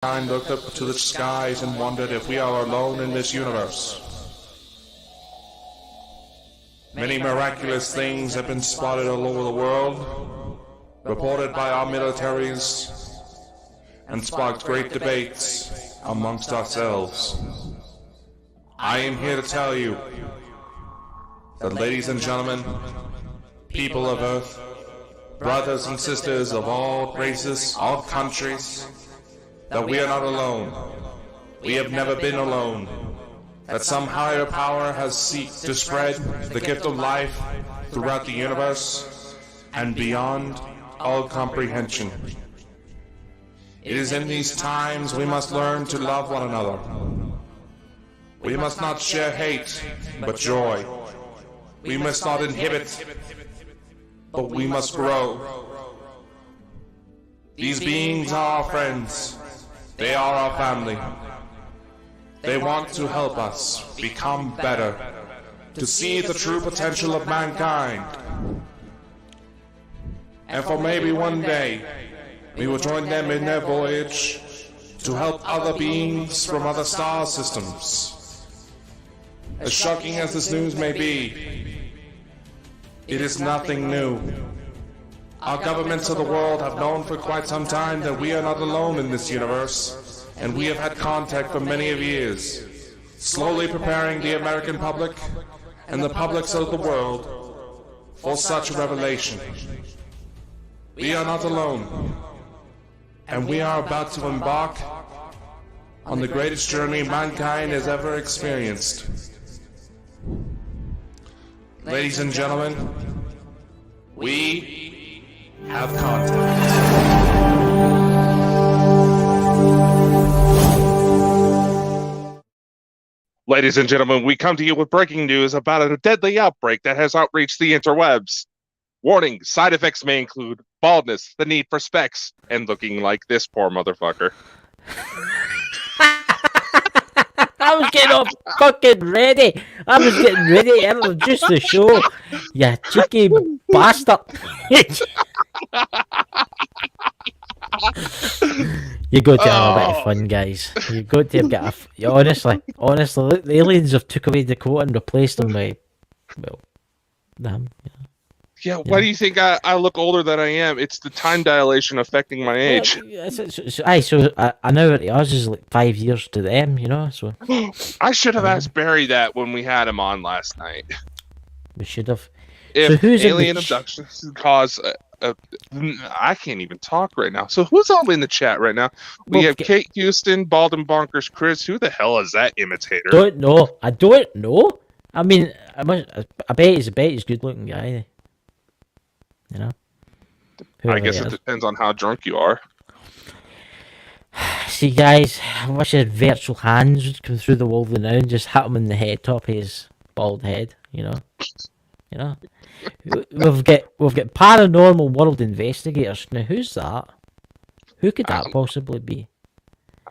mankind looked up to the skies and wondered if we are alone in this universe. Many miraculous things have been spotted all over the world, reported by our militaries, and sparked great debates amongst ourselves. I am here to tell you that, ladies and gentlemen, people of Earth, brothers and sisters of all races, all countries, that we are not alone. We have never been alone. That some higher power has sought to spread the gift of life throughout the universe and beyond all comprehension. It is in these times we must learn to love one another. We must not share hate, but joy. We must not inhibit, but we must grow. These beings are our friends. They are our family. They want to help us become better, to see the true potential of mankind. And for maybe one day, we will join them in their voyage to help other beings from other star systems. As shocking as this news may be, it is nothing new. Our governments of the world have known for quite some time that we are not alone in this universe, and we have had contact for many of years, slowly preparing the American public and the publics of the world for such revelation. We are not alone, and we are about to embark on the greatest journey mankind has ever experienced. Ladies and gentlemen, we have contact. Ladies and gentlemen, we come to you with breaking news about a deadly outbreak that has outreached the interwebs. Warning, side effects may include baldness, the need for specs, and looking like this poor motherfucker. I was getting all fucking ready. I was getting ready to introduce the show. You cheeky bastard. You got to have a bit of fun, guys. You've got to get honestly, look, the aliens have took away Dakota and replaced them with, well, them. Yeah, why do you think I look older than I am? It's the time dilation affecting my age. So an hour to us is like 5 years to them, you know. So I should have asked Barry that when we had him on last night. We should have. If so who's alien abductions cause I can't even talk right now. So who's all in the chat right now? We have Kate Houston, Bald and Bonkers, Chris. Who the hell is that imitator? Don't know. I don't know. I mean, I bet he's a good looking guy. You know. I guess it depends on how drunk you are. See, guys, I wish his virtual hands would come through the wall now and just hit him in the head, top of his bald head. You know. We've got paranormal world investigators. Now, who's that? Who could that possibly be?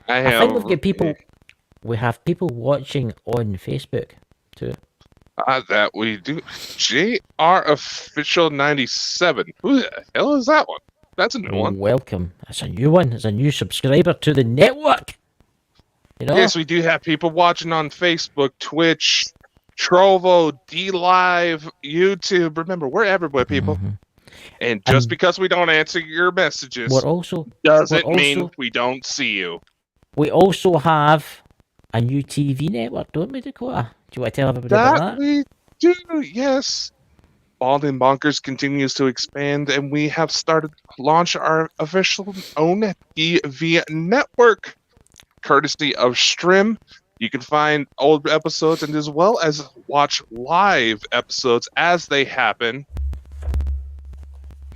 I think we've got people. We have people watching on Facebook too. That we do. JR Official 97. Who the hell is that one? That's a new one. Welcome. That's a new one. It's a new subscriber to the network. You know? Yes, we do have people watching on Facebook, Twitch, Trovo, D-Live, YouTube. Remember, we're everywhere, people. Mm-hmm. And just because we don't answer your messages doesn't mean we don't see you. We also have a new TV network, don't we, Dakota? Do you want to tell everybody about that? We do, yes. Bald and Bonkers continues to expand, and we have started to launch our official own TV network, courtesy of Strim. You can find old episodes and as well as watch live episodes as they happen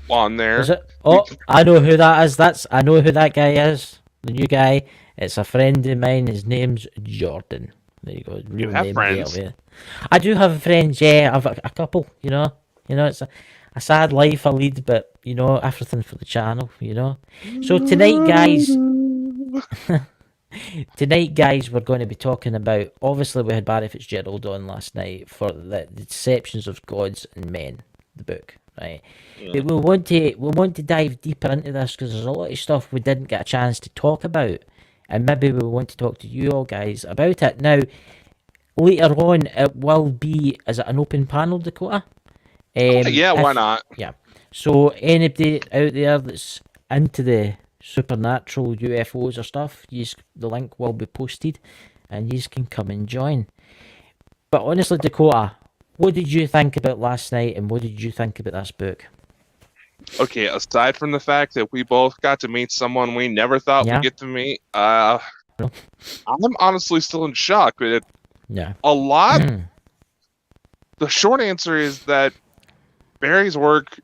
on there. Is it? Oh, I know who that is. I know who that guy is. The new guy. It's a friend of mine. His name's Jordan. There you go. You have friends. I do have friends. Yeah, I've a couple. You know, it's a sad life I lead, but you know, everything for the channel. You know. So tonight, guys, we're going to be talking about. Obviously, we had Barry Fitzgerald on last night for the Deceptions of Gods and Men, the book, right? Yeah. But we want to dive deeper into this because there's a lot of stuff we didn't get a chance to talk about and maybe we want to talk to you all guys about it. Now, later on, it will be, is it an open panel, Dakota? Yeah, why not? Yeah. So anybody out there that's into the supernatural UFOs or stuff, the link will be posted, and you can come and join. But honestly, Dakota, what did you think about last night, and what did you think about this book? Okay, aside from the fact that we both got to meet someone we never thought we'd get to meet, I'm honestly still in shock. Yeah. A lot. The short answer is that Barry's work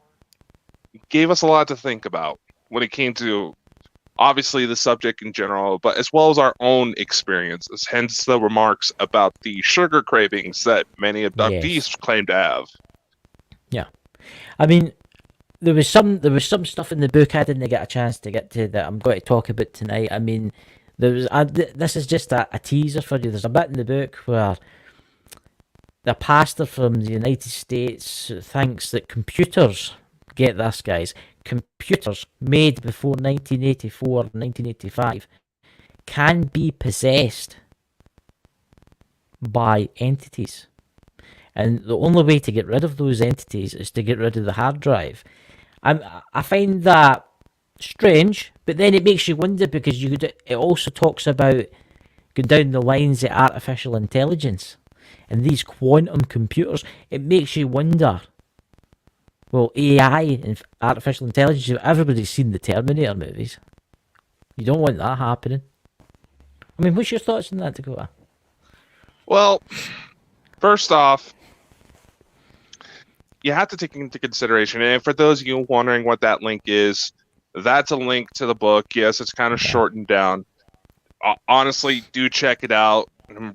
gave us a lot to think about when it came to, obviously, the subject in general, but as well as our own experiences, hence the remarks about the sugar cravings that many abductees claim to have. Yeah. I mean, there was some stuff in the book I didn't get a chance to get to that I'm going to talk about tonight. I mean, this is just a teaser for you. There's a bit in the book where the pastor from the United States thinks that computers, get this guys, computers made before 1984, 1985 can be possessed by entities. And the only way to get rid of those entities is to get rid of the hard drive. I find that strange, but then it makes you wonder, because it also talks about going down the lines of artificial intelligence and these quantum computers. It makes you wonder, well, AI and artificial intelligence, everybody's seen the Terminator movies. You don't want that happening. I mean, what's your thoughts on that, Dakota? Well, first off, you have to take into consideration, and for those of you wondering what that link is, that's a link to the book. Yes, it's kind of shortened down. Honestly, do check it out.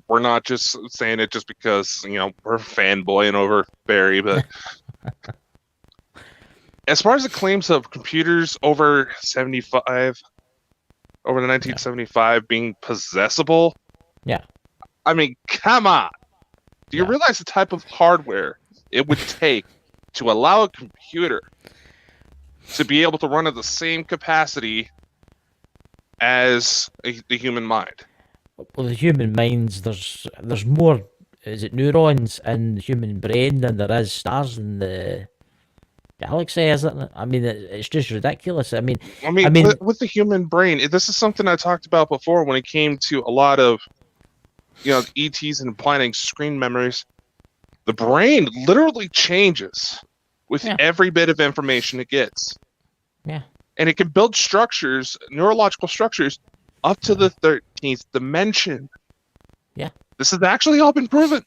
We're not just saying it just because, we're fanboying over Barry, but as far as the claims of computers over the 1975 being possessable, I mean, come on. Do you realize the type of hardware it would take to allow a computer to be able to run at the same capacity as the human mind? Well, the human minds, there's more, is it neurons in the human brain than there is stars in the galaxy, isn't it? I mean, it's just ridiculous. I mean, with the human brain, this is something I talked about before when it came to a lot of, ETs and implanting screen memories. The brain literally changes with every bit of information it gets. Yeah. And it can build structures, neurological structures, up to the 13th dimension. Yeah. This has actually all been proven.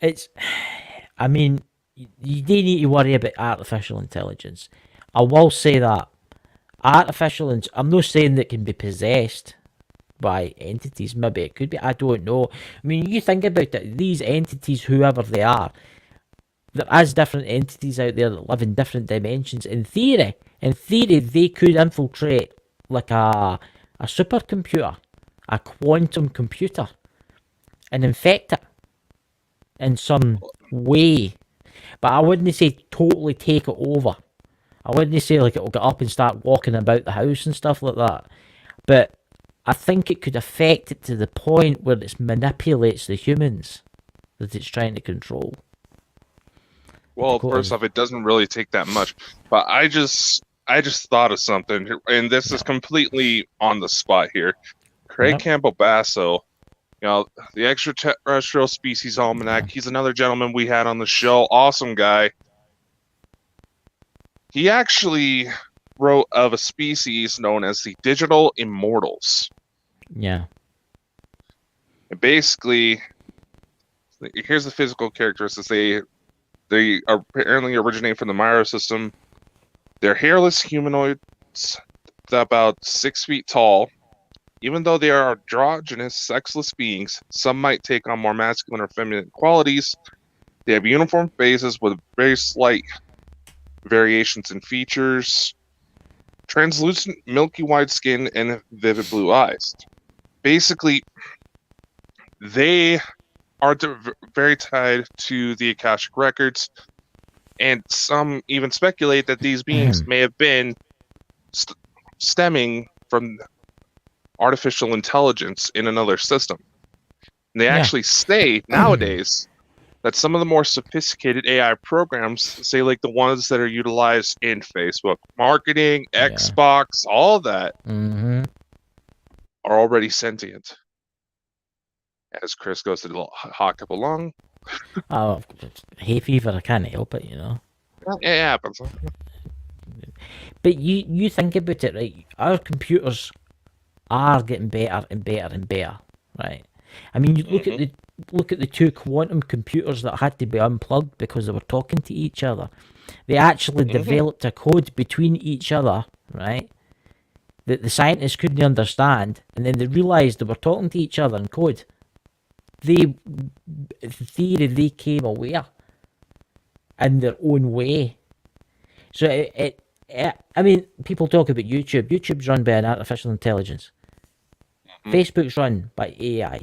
I mean, you do need to worry about artificial intelligence. I will say that. I'm not saying that it can be possessed by entities. Maybe it could be. I don't know. I mean, you think about it. These entities, whoever they are, there is different entities out there that live in different dimensions. In theory, they could infiltrate like a supercomputer, a quantum computer, and infect it in some way. But I wouldn't say totally take it over. I wouldn't say like it'll get up and start walking about the house and stuff like that. But I think it could affect it to the point where it manipulates the humans that it's trying to control. Well, first off, it doesn't really take that much. But I just thought of something, and this is completely on the spot here. Craig Campbell Basso, the Extraterrestrial Species Almanac. He's another gentleman we had on the show. Awesome guy. He actually wrote of a species known as the digital immortals. Yeah. And basically, here's the physical characteristics. They apparently originate from the Miro system. They're hairless humanoids, about 6 feet tall. Even though they are androgynous, sexless beings, some might take on more masculine or feminine qualities. They have uniform faces with very slight variations in features, translucent milky white skin, and vivid blue eyes. Basically, they are very tied to the Akashic records, and some even speculate that these beings may have been stemming from artificial intelligence in another system. And they actually say nowadays that some of the more sophisticated AI programs, say like the ones that are utilized in Facebook marketing, Xbox, all that, are already sentient. As Chris goes to the little hot cup of lung. Oh, hay fever, I can't help it, you know. It happens. But you think about it, right? Our computers are getting better and better and better, right? I mean, you look at the two quantum computers that had to be unplugged because they were talking to each other. They actually developed a code between each other, right? That the scientists couldn't understand, and then they realized they were talking to each other in code. They came aware in their own way. So I mean, people talk about YouTube. YouTube's run by an artificial intelligence. Facebook's run by AI.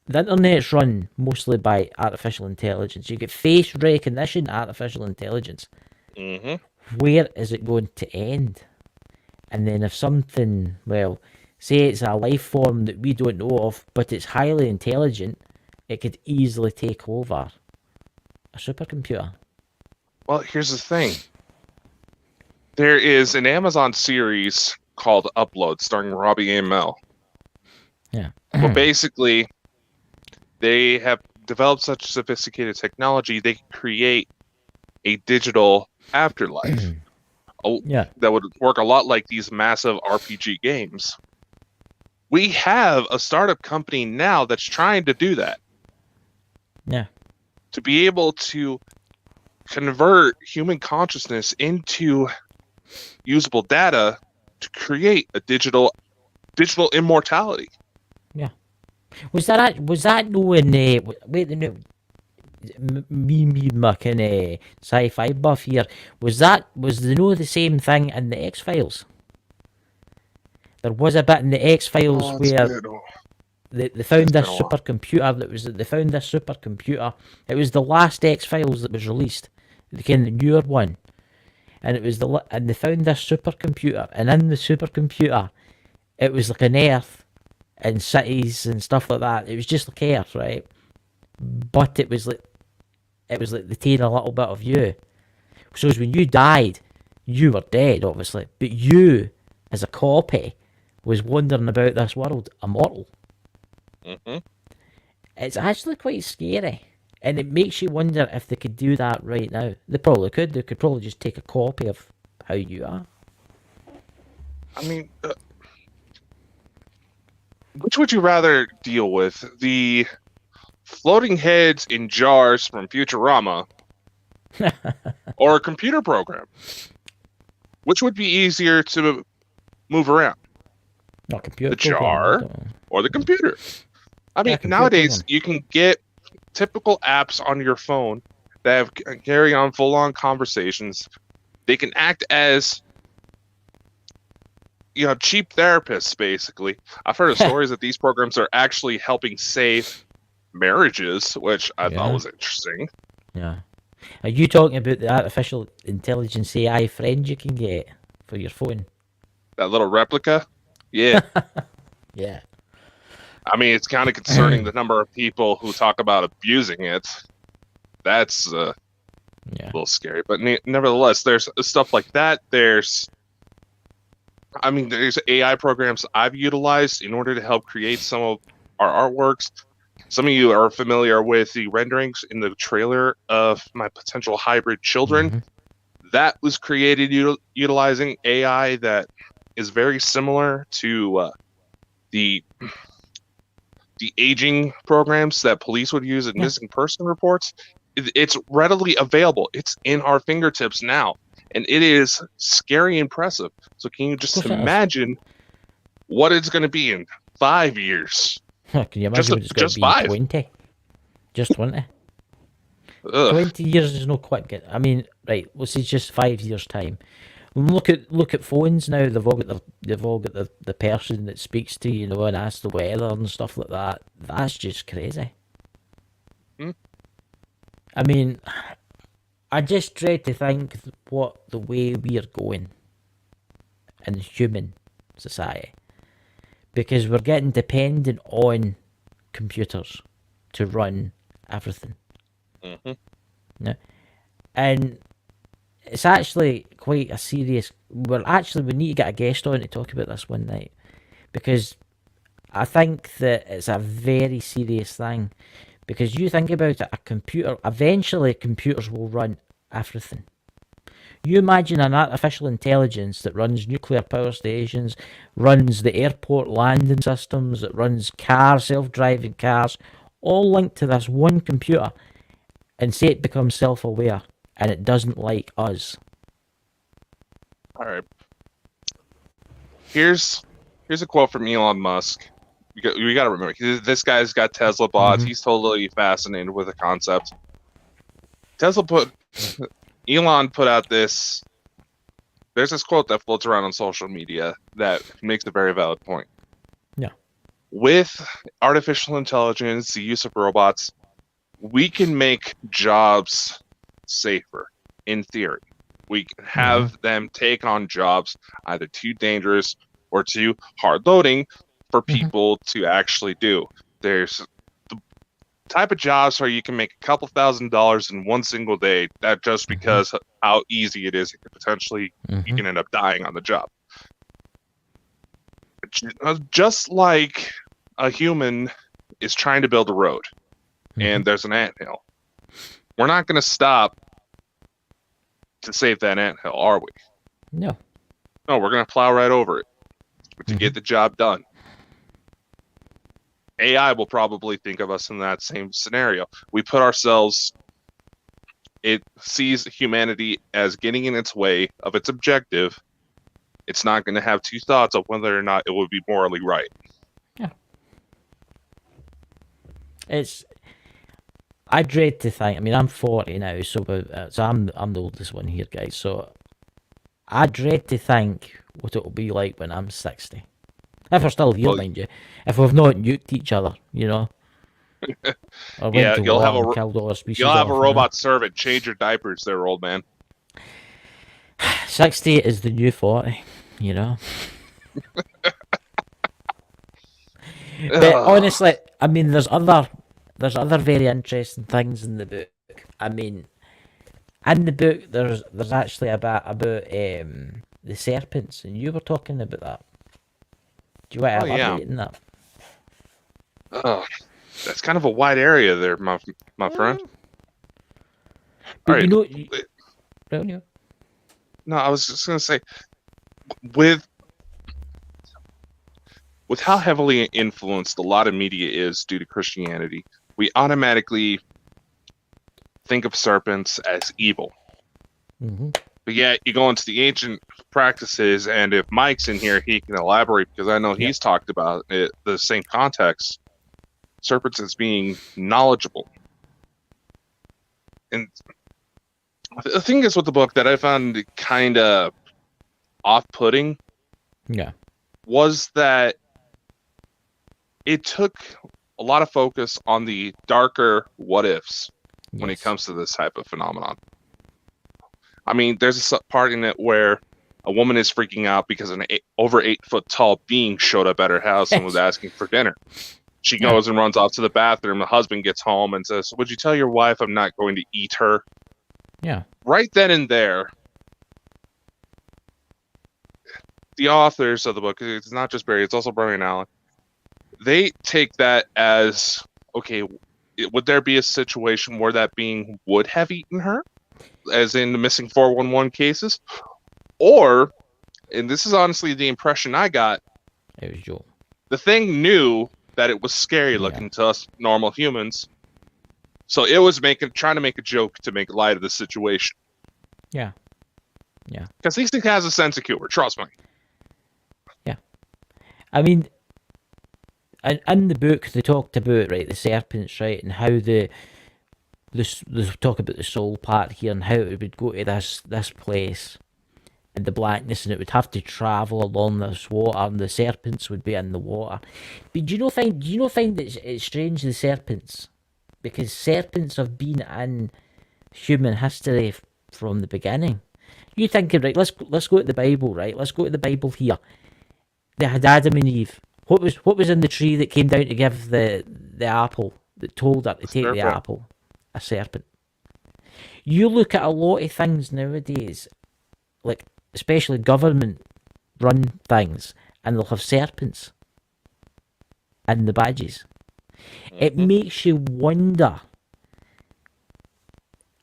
The internet's run mostly by artificial intelligence. You get face recognition, artificial intelligence. Where is it going to end? And then if something, well, say it's a life form that we don't know of, but it's highly intelligent, it could easily take over a supercomputer. Well, here's the thing. There is an Amazon series called Upload, starring Robbie Amell. Yeah. Well, basically, they have developed such sophisticated technology, they can create a digital afterlife. That would work a lot like these massive RPG games. We have a startup company now that's trying to do that. Yeah. To be able to convert human consciousness into usable data to create a digital immortality. Yeah. Was that no in wait no me my kind of sci-fi buff here, was there no the same thing in the X-Files? There was a bit in the X-Files where they found this supercomputer it was the last X-Files that was released, the kind of newer one, and they found this supercomputer, and in the supercomputer it was like an Earth and cities and stuff like that. It was just like Earth, right? But it was like they taking a little bit of you. So as when you died, you were dead, obviously, but you, as a copy, was wandering about this world, immortal. It's actually quite scary, and it makes you wonder if they could do that right now. They probably could. They could probably just take a copy of how you are. I mean, which would you rather deal with? The floating heads in jars from Futurama or a computer program? Which would be easier to move around? No, computer the jar or the computer? I mean, nowadays you can get typical apps on your phone that carry on full-on conversations. They can act as, cheap therapists, basically. I've heard of stories that these programs are actually helping save marriages, which I thought was interesting. Yeah. Are you talking about the artificial intelligence AI friend you can get for your phone? That little replica? Yeah. Yeah. I mean, it's kind of concerning the number of people who talk about abusing it. That's a little scary. But nevertheless, there's stuff like that. There's AI programs I've utilized in order to help create some of our artworks. Some of you are familiar with the renderings in the trailer of my potential hybrid children. That was created utilizing AI that is very similar to the aging programs that police would use in missing person reports. It's readily available. It's in our fingertips now, and it is scary impressive. So can you just imagine what it's going to be in 5 years? Can you imagine what it's going to be in 20? Just 20? 20 years is no quite good. I mean, right, let's say just 5 years' time. Look at phones now. They've all got the person that speaks to you, and asks the weather and stuff like that. That's just crazy. I mean, I just dread to think what the way we are going in human society. because we're getting dependent on computers to run everything. Mm-hmm. Yeah. And it's actually quite a serious... we need to get a guest on to talk about this one night, because I think that it's a very serious thing. Because you think about it, eventually computers will run everything. You imagine an artificial intelligence that runs nuclear power stations, runs the airport landing systems, that runs cars, self-driving cars, all linked to this one computer, and say it becomes self-aware, and it doesn't like us. All right. Here's a quote from Elon Musk. We got to remember, this guy's got Tesla bots. Mm-hmm. He's totally fascinated with the concept. Elon put out this. There's this quote that floats around on social media that makes a very valid point. Yeah. With artificial intelligence, the use of robots, we can make jobs safer, in theory. We can have them take on jobs either too dangerous or too hard loading for people to actually do. There's the type of jobs where you can make a couple $1,000s in one single day, that just because how easy it is, it could potentially you can end up dying on the job. Just like a human is trying to build a road and there's an anthill, we're not going to stop to save that anthill, are we? No, we're going to plow right over it to get the job done. AI will probably think of us in that same scenario. We put ourselves... It sees humanity as getting in its way of its objective. It's not going to have two thoughts of whether or not it would be morally right. Yeah. I dread to think... I mean, I'm 40 now, so I'm the oldest one here, guys. So I dread to think what it will be like when I'm 60. If we're still here, mind you. If we've not nuked each other, you know. Yeah, you'll have a robot you know? servant. Change your diapers there, old man. 60 is the new 40, you know. But honestly, I mean, there's other very interesting things in the book. I mean, in the book, there's actually about the serpents, and you were talking about that. Do you want to elaborate on that? Oh, that's kind of a wide area there, my friend. But all you right. know, No, I was just gonna say, with how heavily influenced a lot of media is due to Christianity, we automatically think of serpents as evil. But yet, you go into the ancient practices, and if Mike's in here, he can elaborate, because I know he's talked about it, the same context. Serpents as being knowledgeable. And the thing is with the book that I found kind of off-putting was that it took a lot of focus on the darker what-ifs when it comes to this type of phenomenon. I mean, there's a part in it where a woman is freaking out because an over 8 foot tall being showed up at her house and was asking for dinner. She goes and runs off to the bathroom. The husband gets home and says, "Would you tell your wife I'm not going to eat her?" Yeah. Right then and there, the authors of the book, it's not just Barry, it's also Brian Allen, they take that as, okay, would there be a situation where that being would have eaten her? As in the missing 411 cases? Or, and this is honestly the impression I got, it was Joel. The thing knew that it was scary looking to us normal humans, so it was trying to make a joke to make light of the situation. Yeah. Because these things has a sense of humor, trust me. Yeah. I mean, in the book they talked about the serpents, right, and how they talk about the soul part here, and how it would go to this place in the blackness, and it would have to travel along this water, and the serpents would be in the water. But do you not find that it's strange, the serpents? Because serpents have been in human history from the beginning. You think, right, let's go to the Bible, right? Let's go to the Bible here. They had Adam and Eve. What was in the tree that came down to give the apple, that told her to take the apple? A serpent. You look at a lot of things nowadays, like especially government-run things, and they'll have serpents in the badges. It makes you wonder: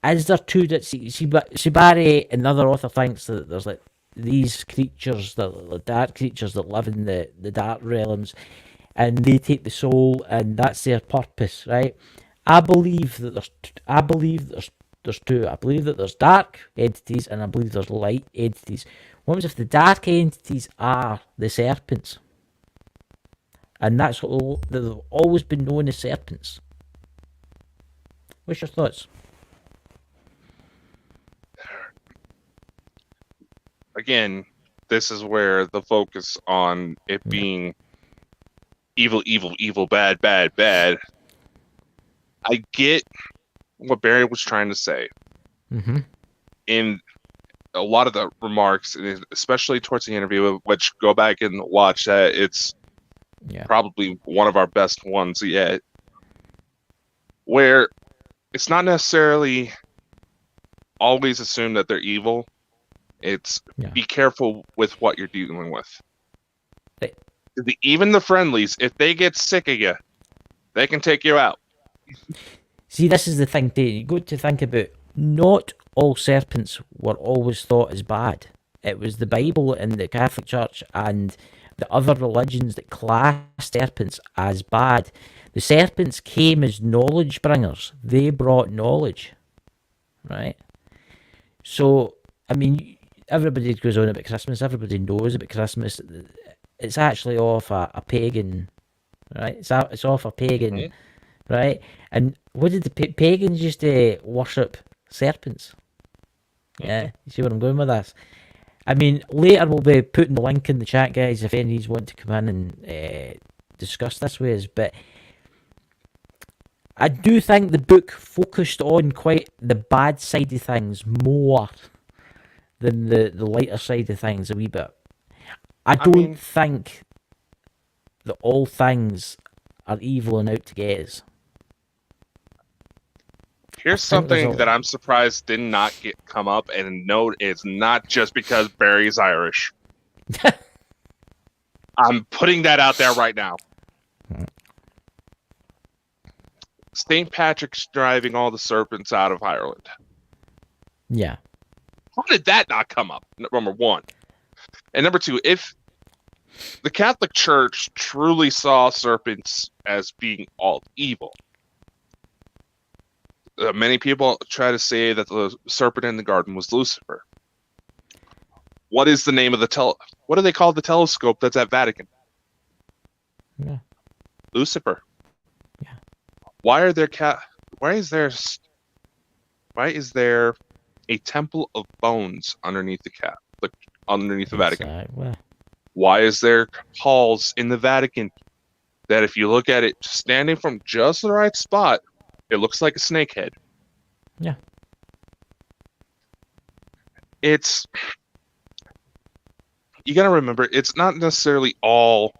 is there two that see Barry, another author, thinks that there's like these creatures, the dark creatures that live in the dark realms, and they take the soul, and that's their purpose, right? I believe that there's two. I believe that there's dark entities, and I believe there's light entities. What happens if the dark entities are the serpents? And that's what they've always been known as, serpents. What's your thoughts? Again, this is where the focus on it being evil, evil, evil, bad, bad, bad. I get what Barry was trying to say. In a lot of the remarks, especially towards the interview, which go back and watch that, it's probably one of our best ones yet, where it's not necessarily always assume that they're evil. It's be careful with what you're dealing with. Even the friendlies, if they get sick of you, they can take you out. See, this is the thing, too. You got to think about, not all serpents were always thought as bad. It was the Bible and the Catholic Church and the other religions that classed serpents as bad. The serpents came as knowledge bringers. They brought knowledge, right? So, I mean, everybody goes on about Christmas. Everybody knows about Christmas. It's actually off a pagan, right? It's off a pagan, right? And what did the pagans used to worship? Serpents. Yeah, you see where I'm going with this? I mean, later we'll be putting the link in the chat, guys, if any of you want to come in and discuss this with us. But I do think the book focused on quite the bad side of things more than the lighter side of things a wee bit. I don't think that all things are evil and out to get us. Here's something that I'm surprised did not come up, and note it's not just because Barry's Irish. I'm putting that out there right now. St. Patrick's driving all the serpents out of Ireland. Yeah. How did that not come up? Number one. And number two, if the Catholic Church truly saw serpents as being all evil, many people try to say that the serpent in the garden was Lucifer. What is the name of what do they call the telescope that's at Vatican? Yeah. Lucifer. Yeah. Why is there a temple of bones underneath the Vatican? Well. Why is there halls in the Vatican that if you look at it standing from just the right spot, it looks like a snake head? Yeah. You gotta remember, it's not necessarily all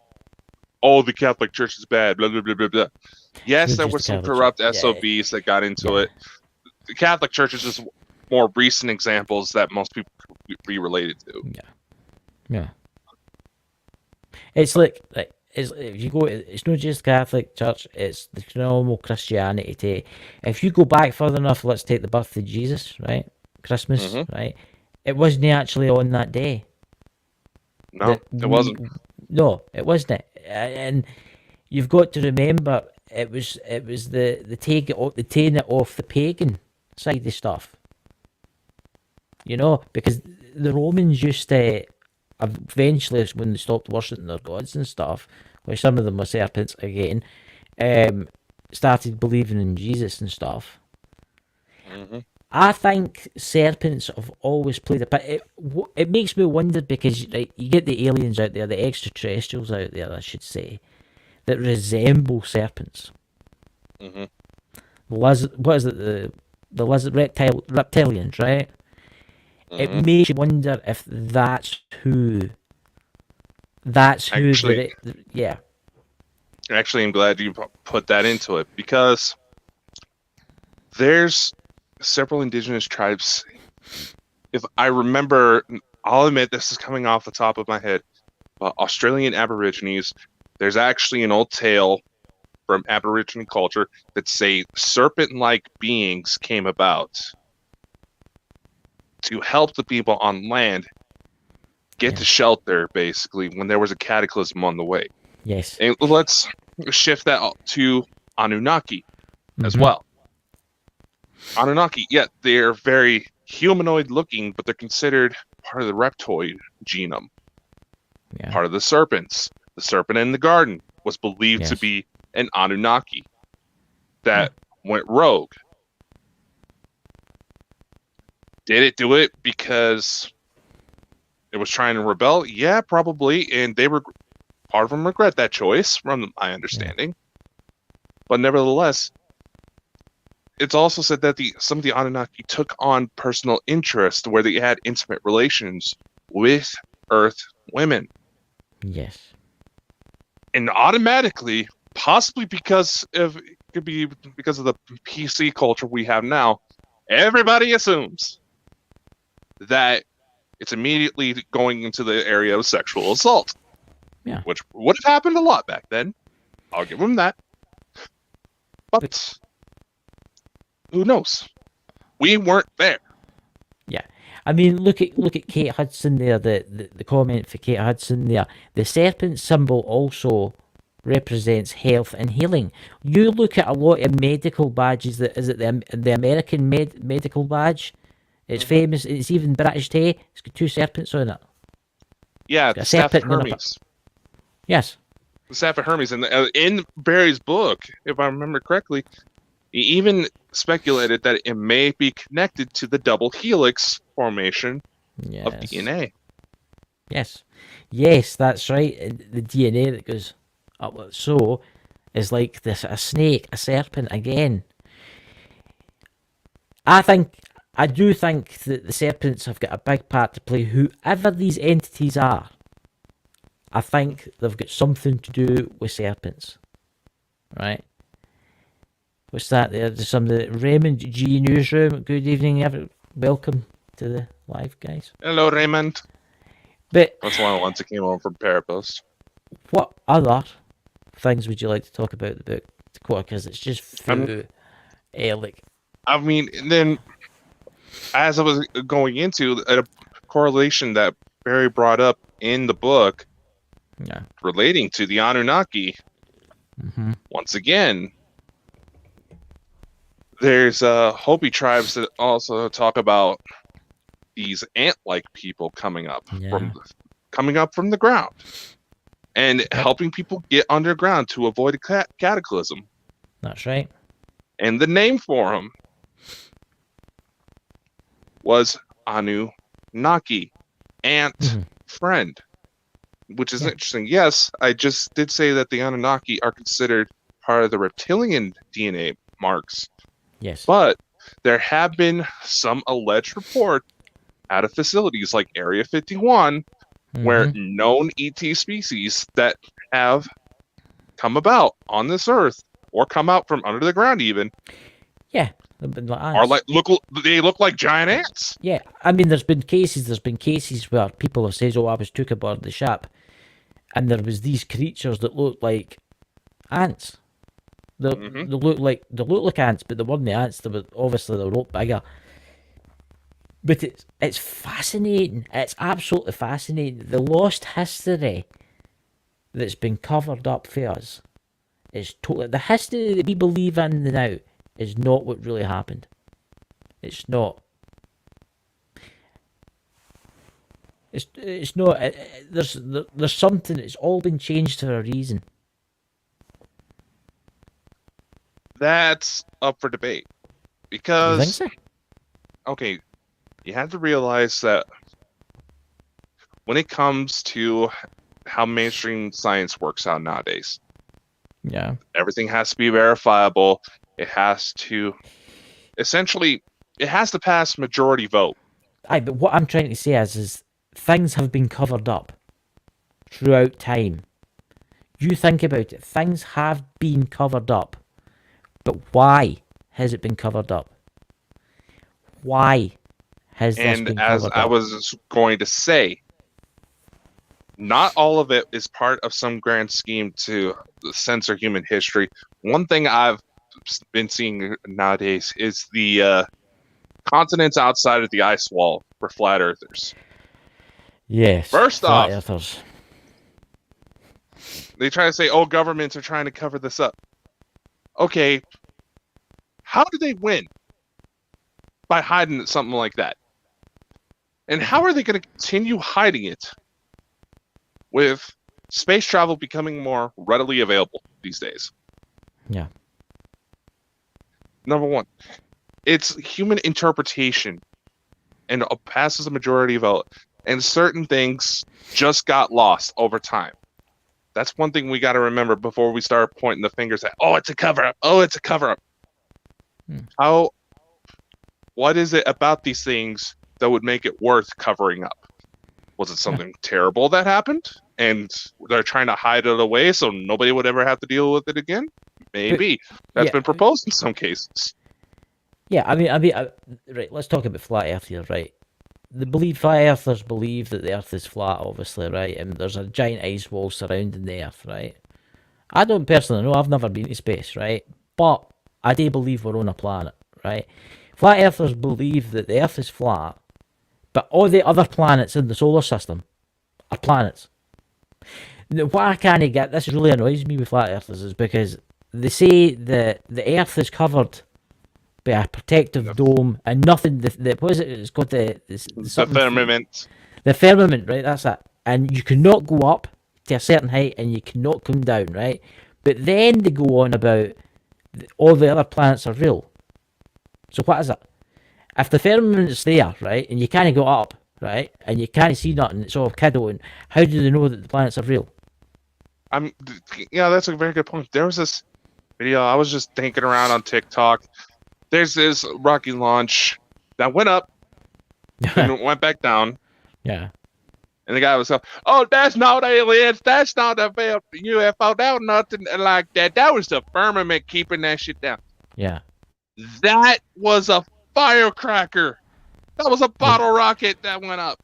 the Catholic Church is bad, blah, blah, blah, blah, blah. Yes, there were some corrupt SOBs that got into it. The Catholic Church is just more recent examples that most people could be related to. Yeah. It's like if you go, it's not just Catholic Church, it's the normal Christianity too. If you go back further enough, let's take the birth of Jesus, right? Christmas, right? It wasn't actually on that day. No, it wasn't. No, it wasn't. And you've got to remember, it was the taking it off the pagan side of stuff. You know, because the Romans used to, eventually, when they stopped worshipping their gods and stuff, which some of them were serpents again, started believing in Jesus and stuff. I think serpents have always played a part. It makes me wonder because you get the aliens out there, the extraterrestrials out there, I should say, that resemble serpents. Mm-hmm. What is it? The lizard reptilians, right? Mm-hmm. It makes you wonder if that's who. That's who. Actually, yeah. Actually, I'm glad you put that into it, because there's several indigenous tribes. If I remember, I'll admit this is coming off the top of my head, but Australian Aborigines, there's actually an old tale from Aboriginal culture that say serpent-like beings came about to help the people on land get to shelter, basically, when there was a cataclysm on the way. Yes. And let's shift that to Anunnaki as well. Anunnaki, they're very humanoid-looking, but they're considered part of the reptoid genome. Yeah. Part of the serpents. The serpent in the garden was believed to be an Anunnaki that went rogue. Did it do it because it was trying to rebel? Yeah, probably. And they were part of them regret that choice, from my understanding. But nevertheless, it's also said that some of the Anunnaki took on personal interest where they had intimate relations with Earth women. Yes. And automatically, possibly because of the PC culture we have now, everybody assumes that it's immediately going into the area of sexual assault. Yeah. Which would have happened a lot back then. I'll give them that. But who knows? We weren't there. Yeah. I mean, look at Kate Hudson there, the comment for Kate Hudson there. The serpent symbol also represents health and healing. You look at a lot of medical badges, the American medical badge? It's famous, it's even British Day. It's got two serpents on it. Yeah, the staff of Hermes. Yes. The staff of Hermes. And in Barry's book, if I remember correctly, he even speculated that it may be connected to the double helix formation of DNA. Yes. Yes, that's right. The DNA that goes up so is like a snake, a serpent again. I do think that the serpents have got a big part to play. Whoever these entities are, I think they've got something to do with serpents. Right? What's that there? There's some of the Raymond G Newsroom. Good evening, welcome to the live, guys. Hello, Raymond. But that's one of the ones that came over from Parapost. What other things would you like to talk about the book, Dakota? Because it's just through, I mean, and then as I was going into a correlation that Barry brought up in the book, relating to the Anunnaki, once again, there's Hopi tribes that also talk about these ant-like people coming up from the ground and helping people get underground to avoid a cataclysm. That's right. And the name for them was Anunnaki, ant friend, which is interesting. Yes, I just did say that the Anunnaki are considered part of the reptilian DNA marks. Yes. But there have been some alleged reports out of facilities like Area 51 where known ET species that have come about on this Earth or come out from under the ground even. Yeah. Are they look like giant ants. Yeah, I mean, there's been cases where people have said, "Oh, I was took aboard the ship, and there was these creatures that looked like ants. They look like ants, but they weren't the ants. They were a lot bigger. But it's fascinating. It's absolutely fascinating. The lost history that's been covered up for us is totally the history that we believe in now. Is not what really happened. It's not. It's not. There's something. It's all been changed for a reason. That's up for debate, because you think so? Okay, you have to realize that when it comes to how mainstream science works out nowadays, everything has to be verifiable. It has to pass majority vote. Aye, but what I'm trying to say is things have been covered up throughout time. you think about it, things have been covered up. But why has it been covered up? Why has this been covered up? And as I was going to say, not all of it is part of some grand scheme to censor human history. One thing I've been seeing nowadays is the continents outside of the ice wall for flat earthers. Yes. First flat off, earthers. they try to say, "Oh, governments are trying to cover this up." Okay, how do they win? By hiding something like that. And how are they going to continue hiding it with space travel becoming more readily available these days? Yeah. Number one, it's human interpretation and passes the majority vote. And certain things just got lost over time. That's one thing we got to remember before we start pointing the fingers at, oh, it's a cover up. Oh, it's a cover up. What is it about these things that would make it worth covering up? Was it something terrible that happened and they're trying to hide it away so nobody would ever have to deal with it again? Maybe. That's been proposed in some cases. Yeah, I mean, right, let's talk about flat earth here, right? Flat earthers believe that the earth is flat, obviously, right? And there's a giant ice wall surrounding the earth, right? I don't personally know, I've never been to space, right? But I do believe we're on a planet, right? Flat earthers believe that the earth is flat, but all the other planets in the solar system are planets. What I can't get, this really annoys me with flat earthers, is because they say that the earth is covered by a protective dome and nothing, what is it? It's got the firmament. The firmament, right? That's it. And you cannot go up to a certain height and you cannot come down, right? But then they go on about all the other planets are real. So what is it? If the firmament's there, right, and you can't go up, right, and you can't see nothing, it's all kiddo, how do they know that the planets are real? Yeah, that's a very good point. There was this video, I was just thinking around on TikTok. There's this rocket launch that went up and went back down. Yeah. And the guy was like, "Oh, that's not aliens. That's not a UFO. That was nothing like that. That was the firmament keeping that shit down." Yeah. That was a firecracker. That was a bottle rocket that went up.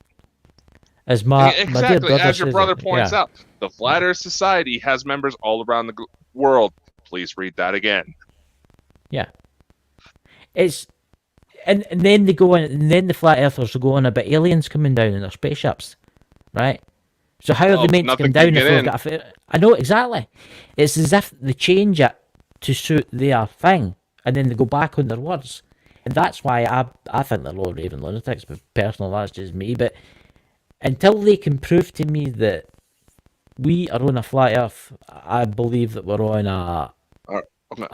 As your brother points out, the Flat Earth Society has members all around the world. Please read that again. Yeah. It's and then they go on, and then the flat earthers will go on about aliens coming down in their spaceships, right? So how are they meant to come down if they've got I know exactly. It's as if they change it to suit their thing, and then they go back on their words, and that's why I think they're all raving lunatics. But personally, that's just me. But until they can prove to me that we are on a flat Earth, I believe that we're on a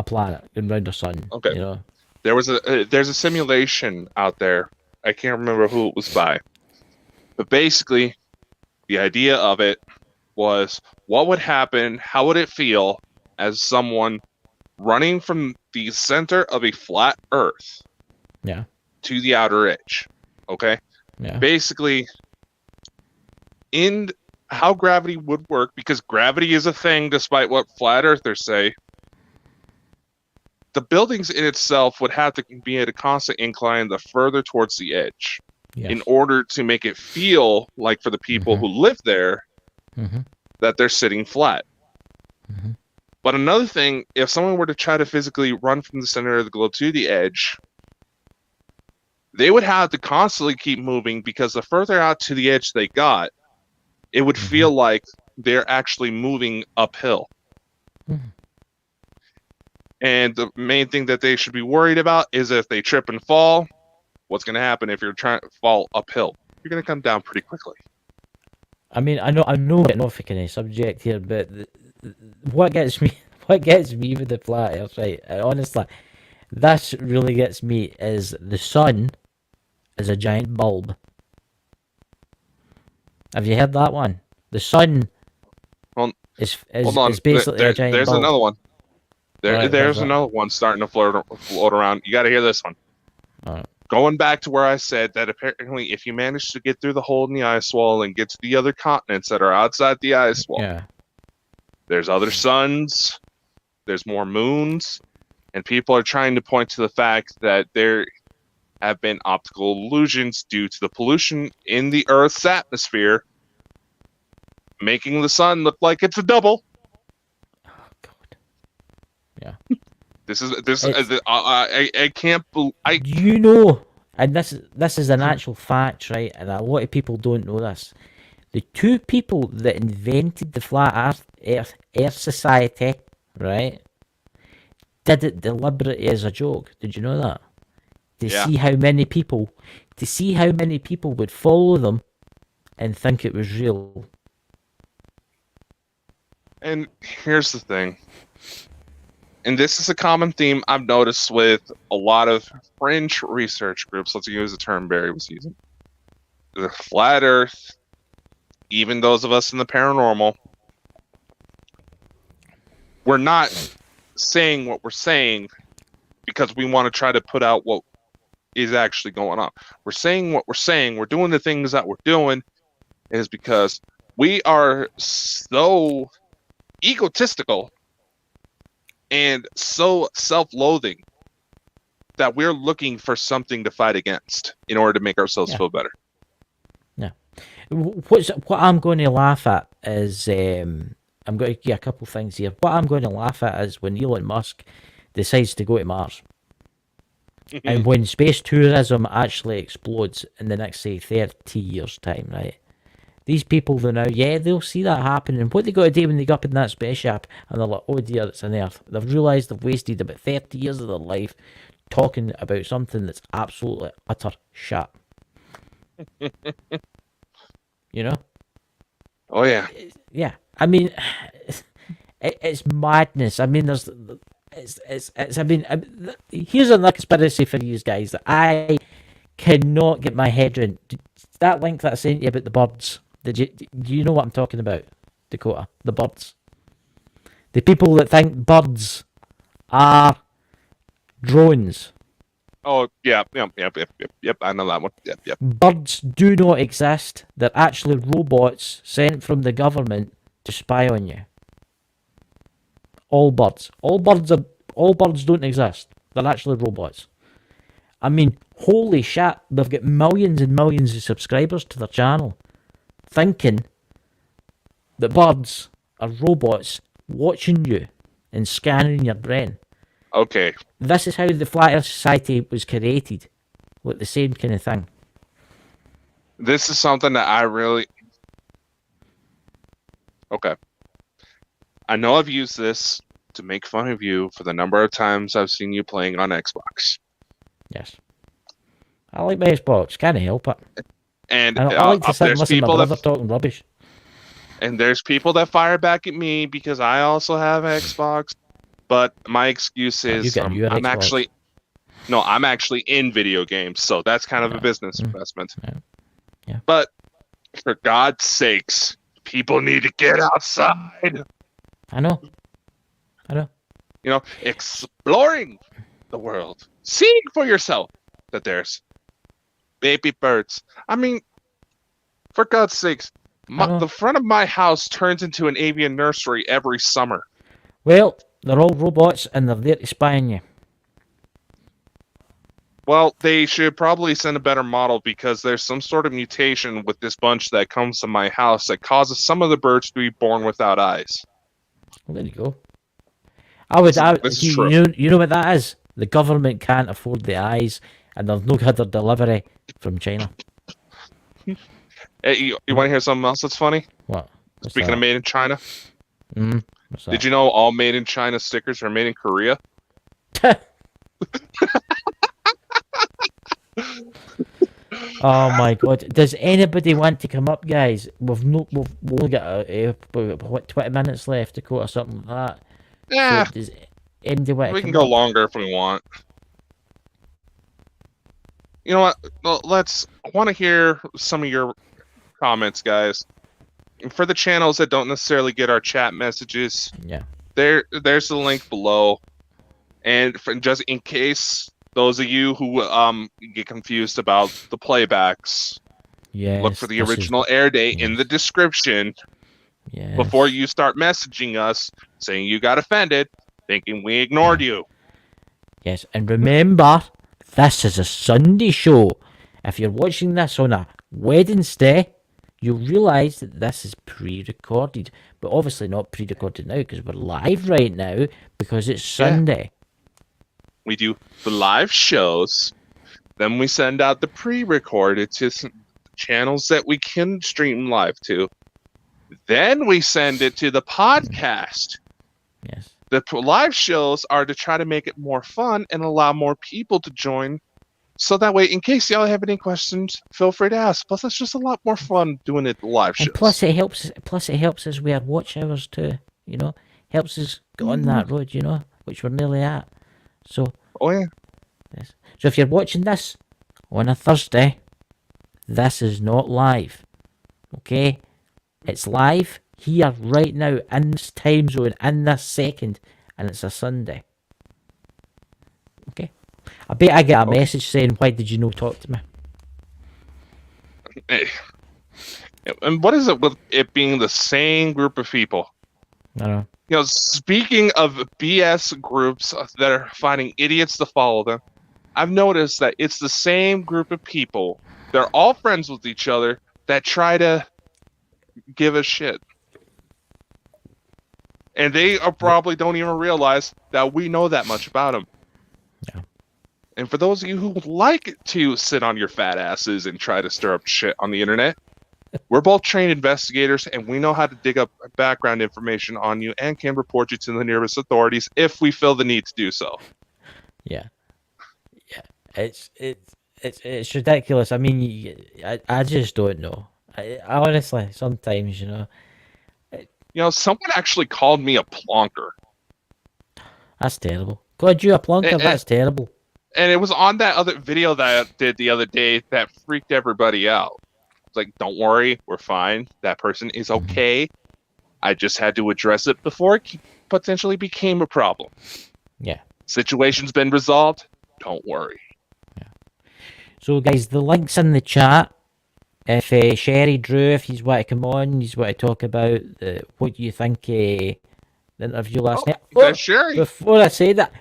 planet going around the sun. Okay. You know. There's a simulation out there. I can't remember who it was by, but basically, the idea of it was what would happen, how would it feel as someone running from the center of a flat Earth, to the outer edge. Okay. Yeah. Basically, in how gravity would work, because gravity is a thing, despite what flat earthers say. The buildings in itself would have to be at a constant incline the further towards the edge in order to make it feel like for the people who live there that they're sitting flat. But another thing, if someone were to try to physically run from the center of the globe to the edge, they would have to constantly keep moving because the further out to the edge they got, it would feel like they're actually moving uphill. And the main thing that they should be worried about is if they trip and fall, what's going to happen if you're trying to fall uphill? You're going to come down pretty quickly. I mean, I know we're getting off a kind of subject here, but what gets me with the flat Earth, right? Honestly, this really gets me is the sun is a giant bulb. Have you heard that one? The sun is basically a giant bulb. There's another one. There's another one starting to float around. You got to hear this one. Going back to where I said that apparently if you manage to get through the hole in the ice wall and get to the other continents that are outside the ice wall, There's other suns. There's more moons. And people are trying to point to the fact that there have been optical illusions due to the pollution in the Earth's atmosphere, making the sun look like it's a double. Oh God. Yeah. I can't believe. You know, and this is an actual fact, right? And a lot of people don't know this. The two people that invented the flat Earth Society, right, did it deliberately as a joke. Did you know that? To see how many people would follow them and think it was real. And here's the thing. And this is a common theme I've noticed with a lot of fringe research groups. Let's use the term Barry was using. The flat Earth, even those of us in the paranormal, we're not saying what we're saying because we want to try to put out what is actually going on. We're saying what we're saying. We're doing the things that we're doing is because we are so egotistical and so self-loathing that we're looking for something to fight against in order to make ourselves feel better. Yeah. What I'm going to laugh at is I'm going to get a couple things here. What I'm going to laugh at is when Elon Musk decides to go to Mars. And when space tourism actually explodes in the next, say, 30 years' time, right? These people, they'll see that happen. And what they got to do when they go up in that spaceship and they're like, oh dear, it's an Earth. They've realised they've wasted about 30 years of their life talking about something that's absolutely utter shit. You know? Oh, yeah. Yeah. I mean, it's madness. I mean, here's a conspiracy for you guys that I cannot get my head around. That link that I sent you about the birds, do you know what I'm talking about, Dakota? The birds. The people that think birds are drones. Oh, yep, I know that one. Yep. Birds do not exist. They're actually robots sent from the government to spy on you. All birds don't exist. They're actually robots. I mean, holy shit, they've got millions and millions of subscribers to their channel, thinking that birds are robots watching you and scanning your brain. Okay. This is how the Flat Earth Society was created. Like the same kind of thing. This is something that I really... Okay. I know I've used this to make fun of you for the number of times I've seen you playing on Xbox. Yes. I like my Xbox. Can't help it. And I like to sit and listen to my brother talking rubbish. And there's people that fire back at me because I also have Xbox. But my excuse is I'm actually in video games, so that's kind of a business investment. Yeah. But for God's sakes, people need to get outside. I know. You know, exploring the world, seeing for yourself that there's baby birds. I mean, for God's sakes, the front of my house turns into an avian nursery every summer. Well, they're all robots and they're there to spy on you. Well, they should probably send a better model because there's some sort of mutation with this bunch that comes to my house that causes some of the birds to be born without eyes. Well, there you go. You know what that is? The government can't afford the eyes and there's no other delivery from China. Hey, you want to hear something else that's funny? What? Speaking of made in China. What's that? Did you know all made in China stickers are made in Korea? Oh my God! Does anybody want to come up, guys? We've only got 20 minutes left to quote or something like that. Yeah, so does anybody want we to can come go up? longer if we want. You know what? Well, I want to hear some of your comments, guys. And for the channels that don't necessarily get our chat messages, there's the link below. And just in case those of you who get confused about the playbacks, look for the original air date in the description. Yes. Before you start messaging us saying you got offended, thinking we ignored you. Yes, and remember, this is a Sunday show. If you're watching this on a Wednesday, you'll realise that this is pre-recorded. But obviously not pre-recorded now because we're live right now because it's Sunday. We do the live shows, then we send out the pre-recorded to channels that we can stream live to. Then we send it to the podcast. Yes. The live shows are to try to make it more fun and allow more people to join. So that way, in case y'all have any questions, feel free to ask. Plus, it's just a lot more fun doing it live shows. And plus, it helps. Us with our watch hours too. You know, helps us get on that road. You know, which we're nearly at. So. Oh yeah. Yes. So if you're watching this on a Thursday, this is not live. Okay, it's live here right now in this time zone in this second, and it's a Sunday. Okay. I bet I get a message saying, "Why did you not talk to me?" Hey. And what is it with it being the same group of people? I don't know. You know, speaking of BS groups that are finding idiots to follow them, I've noticed that it's the same group of people. They're all friends with each other that try to give a shit. And they probably don't even realize that we know that much about them. Yeah. And for those of you who would like to sit on your fat asses and try to stir up shit on the internet, we're both trained investigators, and we know how to dig up background information on you and can report you to the nearest authorities if we feel the need to do so. Yeah. It's ridiculous. I mean, I just don't know. I honestly, sometimes, you know. Someone actually called me a plonker. That's terrible. God, you a plonker? That's terrible. And it was on that other video that I did the other day that freaked everybody out. It's like, don't worry, we're fine. That person is okay. I just had to address it before it potentially became a problem. Yeah. Situation's been resolved. Don't worry. Yeah. So, guys, the link's in the chat. If Sherry, Drew, if you want to come on, you want to talk about what you think the interview last night. That's Sherry. Before I say that,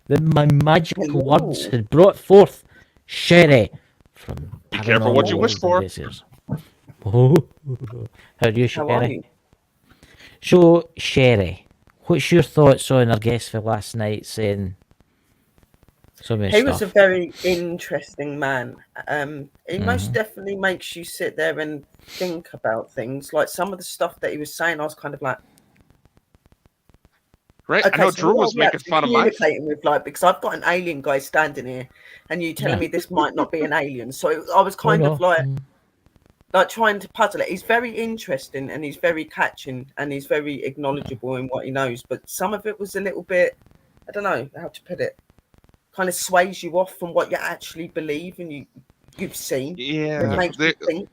my magical words had brought forth Sherry from Be careful what you wish for. Oh, how are you, Sherry? So, Sherry, what's your thoughts on our guest for last night saying some of He stuff? was a very interesting man. He most definitely makes you sit there and think about things. Like some of the stuff that he was saying, I was kind of like, right. Okay, I know so Drew was making fun of my. With, like, because I've got an alien guy standing here, and you telling me this might not be an alien. So I was kind of like trying to puzzle it. He's very interesting, and he's very catching, and he's very acknowledgeable in what he knows. But some of it was a little bit, I don't know how to put it, kind of sways you off from what you actually believe and you've seen. Yeah, it makes you think.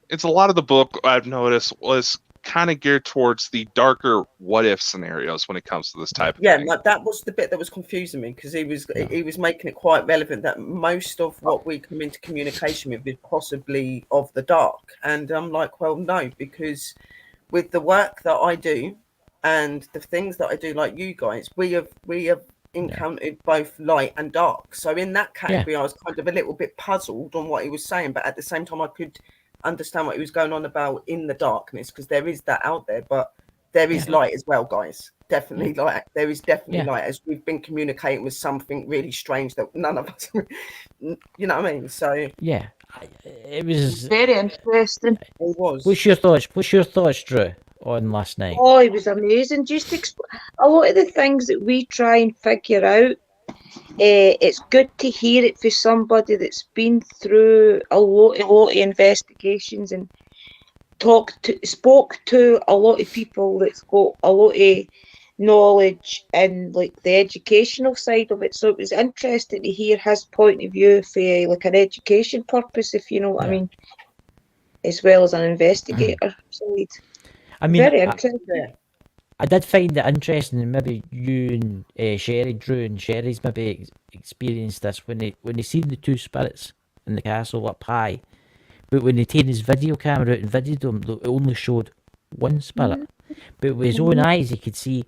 It's a lot of the book I've noticed was kind of geared towards the darker what if scenarios when it comes to this type of thing. Like that was the bit that was confusing me, because he was making it quite relevant that most of what we come into communication with is possibly of the dark. And I'm like, well, no, because with the work that I do and the things that I do, like you guys, we have encountered both light and dark. So in that category, I was kind of a little bit puzzled on what he was saying, but at the same time I could understand what he was going on about in the darkness, because there is that out there, but there is light as well, guys. Definitely light. There is definitely light, as we've been communicating with something really strange that none of us, you know what I mean? So it was very interesting. It was. What's your thoughts, Drew, on last night? Oh, it was amazing. Just a lot of the things that we try and figure out. It's good to hear it for somebody that's been through a lot of investigations and spoke to a lot of people that's got a lot of knowledge and like the educational side of it. So it was interesting to hear his point of view for like an education purpose, if you know what I mean, as well as an investigator side. I mean, very interesting. I did find it interesting, and maybe you and Sherry, Drew and Sherry's maybe experienced this when they seen the two spirits in the castle up high, but when they taken his video camera out and videoed them, it only showed one spirit. But with his own eyes, he could see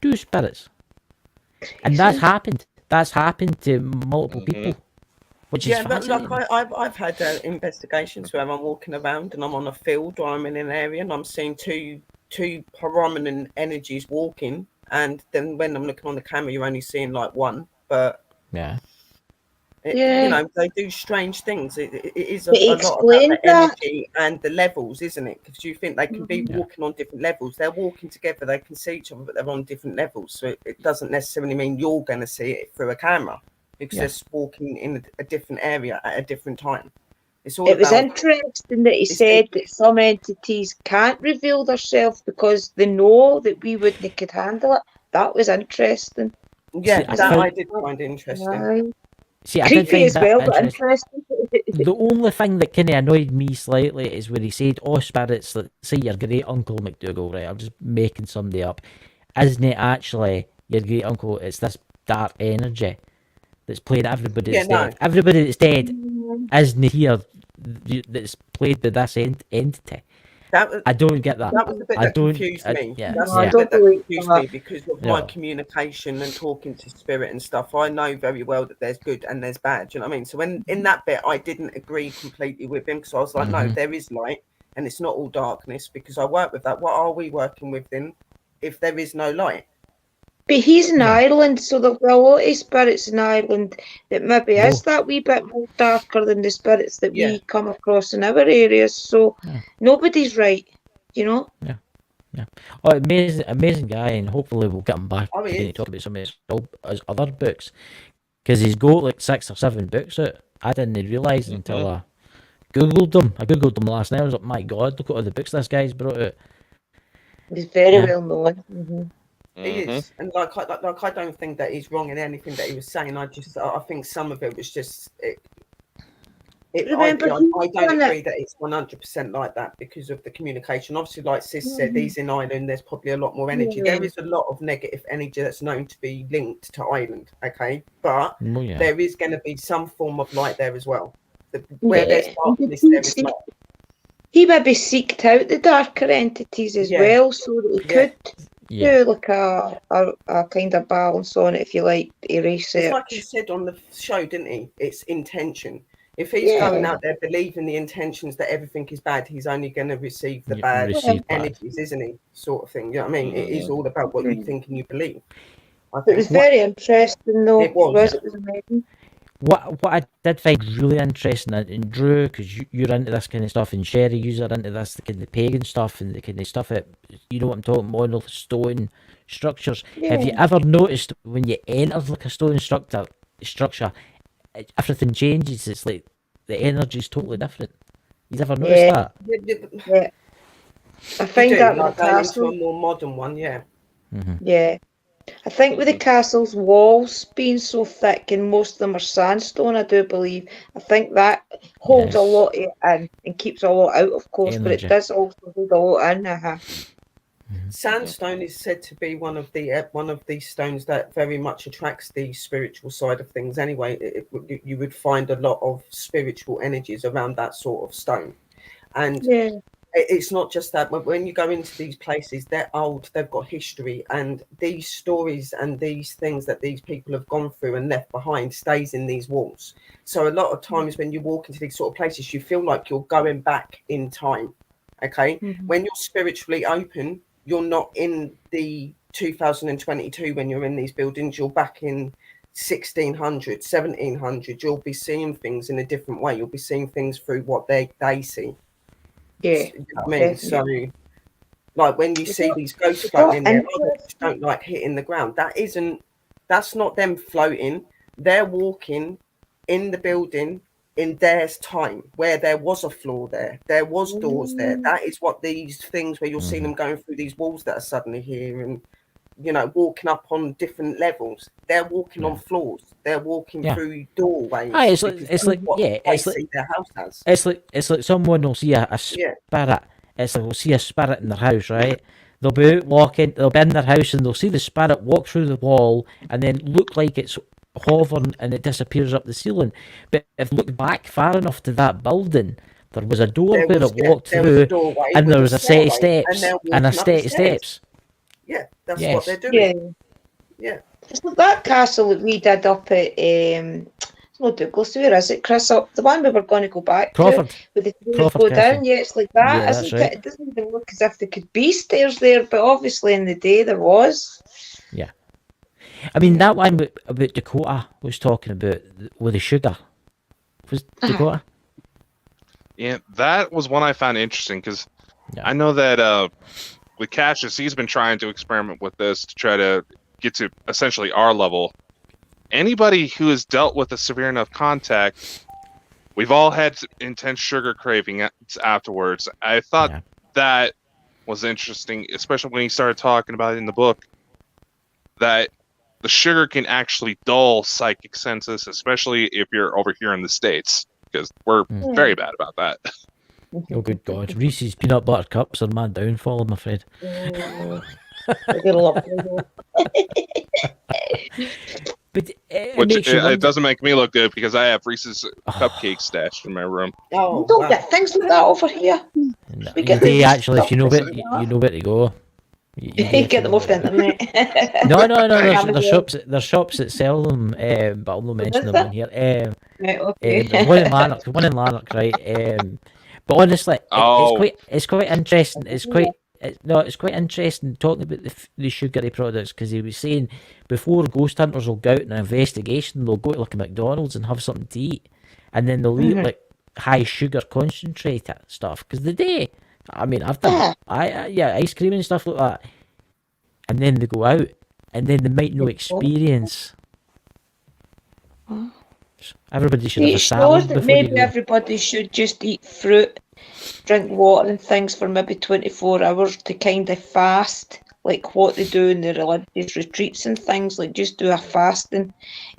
2 spirits. And that's happened. That's happened to multiple people, which is fascinating. But like I've had investigations where I'm walking around and I'm on a field or I'm in an area and I'm seeing two prominent energies walking, and then when I'm looking on the camera, you're only seeing like one. But you know, they do strange things. It is a lot about the energy and the levels, isn't it? Because you think they can be walking on different levels. They're walking together, they can see each other, but they're on different levels. So it doesn't necessarily mean you're going to see it through a camera, because they're walking in a different area at a different time. It was interesting that he said that some entities can't reveal themselves because they know that we wouldn't could handle it. That was interesting. Yeah, I did find interesting. See, I did find that interesting. The only thing that kind of annoyed me slightly is when he said, "Oh, spirits, like, say your great uncle McDougal, right? I'm just making somebody up. Isn't it actually your great uncle? It's this dark energy that's played everybody that's dead. Everybody that's dead isn't here. That's played by this entity." I don't get that. That was the bit that confused me. That's the bit that confused me because of my communication and talking to spirit and stuff. I know very well that there's good and there's bad. Do you know what I mean? So when in that bit, I didn't agree completely with him, because I was like, no, there is light and it's not all darkness, because I work with that. What are we working with then if there is no light? But he's in Ireland, so there'll be a lot of spirits in Ireland that maybe is that wee bit more darker than the spirits that we come across in our areas. So nobody's right, you know? Yeah. Oh, amazing guy, and hopefully we'll get him back to talk about some of his other books, because he's got like 6 or 7 books out. I didn't realise until I googled them. I googled them last night. I was like, my God, look at all the books this guy's brought out. He's very well known. He is, and like I don't think that he's wrong in anything that he was saying. I think some of it was just I don't agree that it's 100% like that because of the communication. Obviously, like Sis said, he's in Ireland. There's probably a lot more energy. There is a lot of negative energy that's known to be linked to Ireland. Okay, but there is going to be some form of light there as well. Where there's darkness, there is light. He maybe seeked out the darker entities as well, so that he could do like a kind of balance on it, if you like, erase it. It's like he said on the show, didn't he? It's intention. If he's going out there believing the intentions that everything is bad, he's only going to receive the bad energies, isn't he? Sort of thing. You know what I mean? It is all about what you think and you believe. I think it was very interesting, though. It was amazing. What I did find really interesting, and Drew, because you're into this kind of stuff, and Sherry, you're into this, the kind of pagan stuff and the kind of stuff that, you know what I'm talking about, all the stone structures. Have you ever noticed when you enter like a stone structure, everything changes? It's like the energy is totally different. You ever noticed that? Yeah. I find that with the castle. A more modern one, Yeah. I think with the castle's walls being so thick, and most of them are sandstone, I do believe, I think that holds a lot in and keeps a lot out, of course, but it does also hold a lot in. Sandstone is said to be one of these stones that very much attracts the spiritual side of things. Anyway, you would find a lot of spiritual energies around that sort of stone, and it's not just that. When you go into these places, they're old, they've got history, and these stories and these things that these people have gone through and left behind stays in these walls. So a lot of times when you walk into these sort of places, you feel like you're going back in time. Okay, when you're spiritually open, you're not in the 2022 when you're in these buildings. You're back in 1600, 1700. You'll be seeing things in a different way. You'll be seeing things through what they see. You know what I mean? So, like when you see these ghosts floating in there, they just don't like hitting the ground. That's not them floating. They're walking in the building in their time, where there was a floor there was doors there. That is what these things where you'll see them going through these walls that are suddenly here, and you know, walking up on different levels. They're walking on floors. They're walking through doorways. It's like their house has. It's like someone will see a spirit. It's like we'll see a spirit in their house, right? They'll be out walking. They'll be in their house and they'll see the spirit walk through the wall and then look like it's hovering and it disappears up the ceiling. But if you look back far enough to that building, There was a door There where was- it yeah, walked there was a through, doorway and with there a was a set of stairway, steps, they're and a walking up set the of stairs. steps. Yeah, that's Yes. what they're doing. Yeah. It's like that castle that we did up at it's not Douglas, where is it, Chris? Up the one we were going to go back Crawford. to, with the stairs Crawford go Castle. down. Yeah, it's like that, Yeah, that's isn't right. it? It doesn't even look as if there could be stairs there, but obviously in the day there was. Yeah. I mean, that one about Dakota was talking about with the sugar. Was Dakota? Yeah, that was one I found interesting because Yeah. I know that with Cassius, he's been trying to experiment with this to try to get to essentially our level. Anybody who has dealt with a severe enough contact, we've all had intense sugar craving afterwards. I thought that was interesting, especially when he started talking about it in the book, that the sugar can actually dull psychic senses, especially if you're over here in the States, because we're very bad about that. Oh, good God. Reese's peanut butter cups are my downfall, I'm afraid. They're lovely though. But it Which makes you it wonder. doesn't make me look good because I have Reese's cupcakes stashed in my room. Oh, We don't wow. get things like that over here. No, We you get do the actually, if you know where stuff you know where to go. You do You get them off the actually internet. know. No. Amazon. There's shops that sell them, but I'll not mention Is them on there? here. Right, okay. There's one in Lanark, right? But honestly, it's quite interesting. It's quite interesting talking about the sugary products, because he was saying before ghost hunters will go out on an investigation, they'll go to like a McDonald's and have something to eat, and then they'll eat like high sugar concentrate stuff. Because I mean, I've done ice cream and stuff like that, and then they go out, and then they might not experience. Everybody should have a It salad shows that before you maybe go. everybody should just eat fruit, drink water and things for maybe 24 hours to kind of fast, like what they do in the religious retreats and things, like just do a fasting,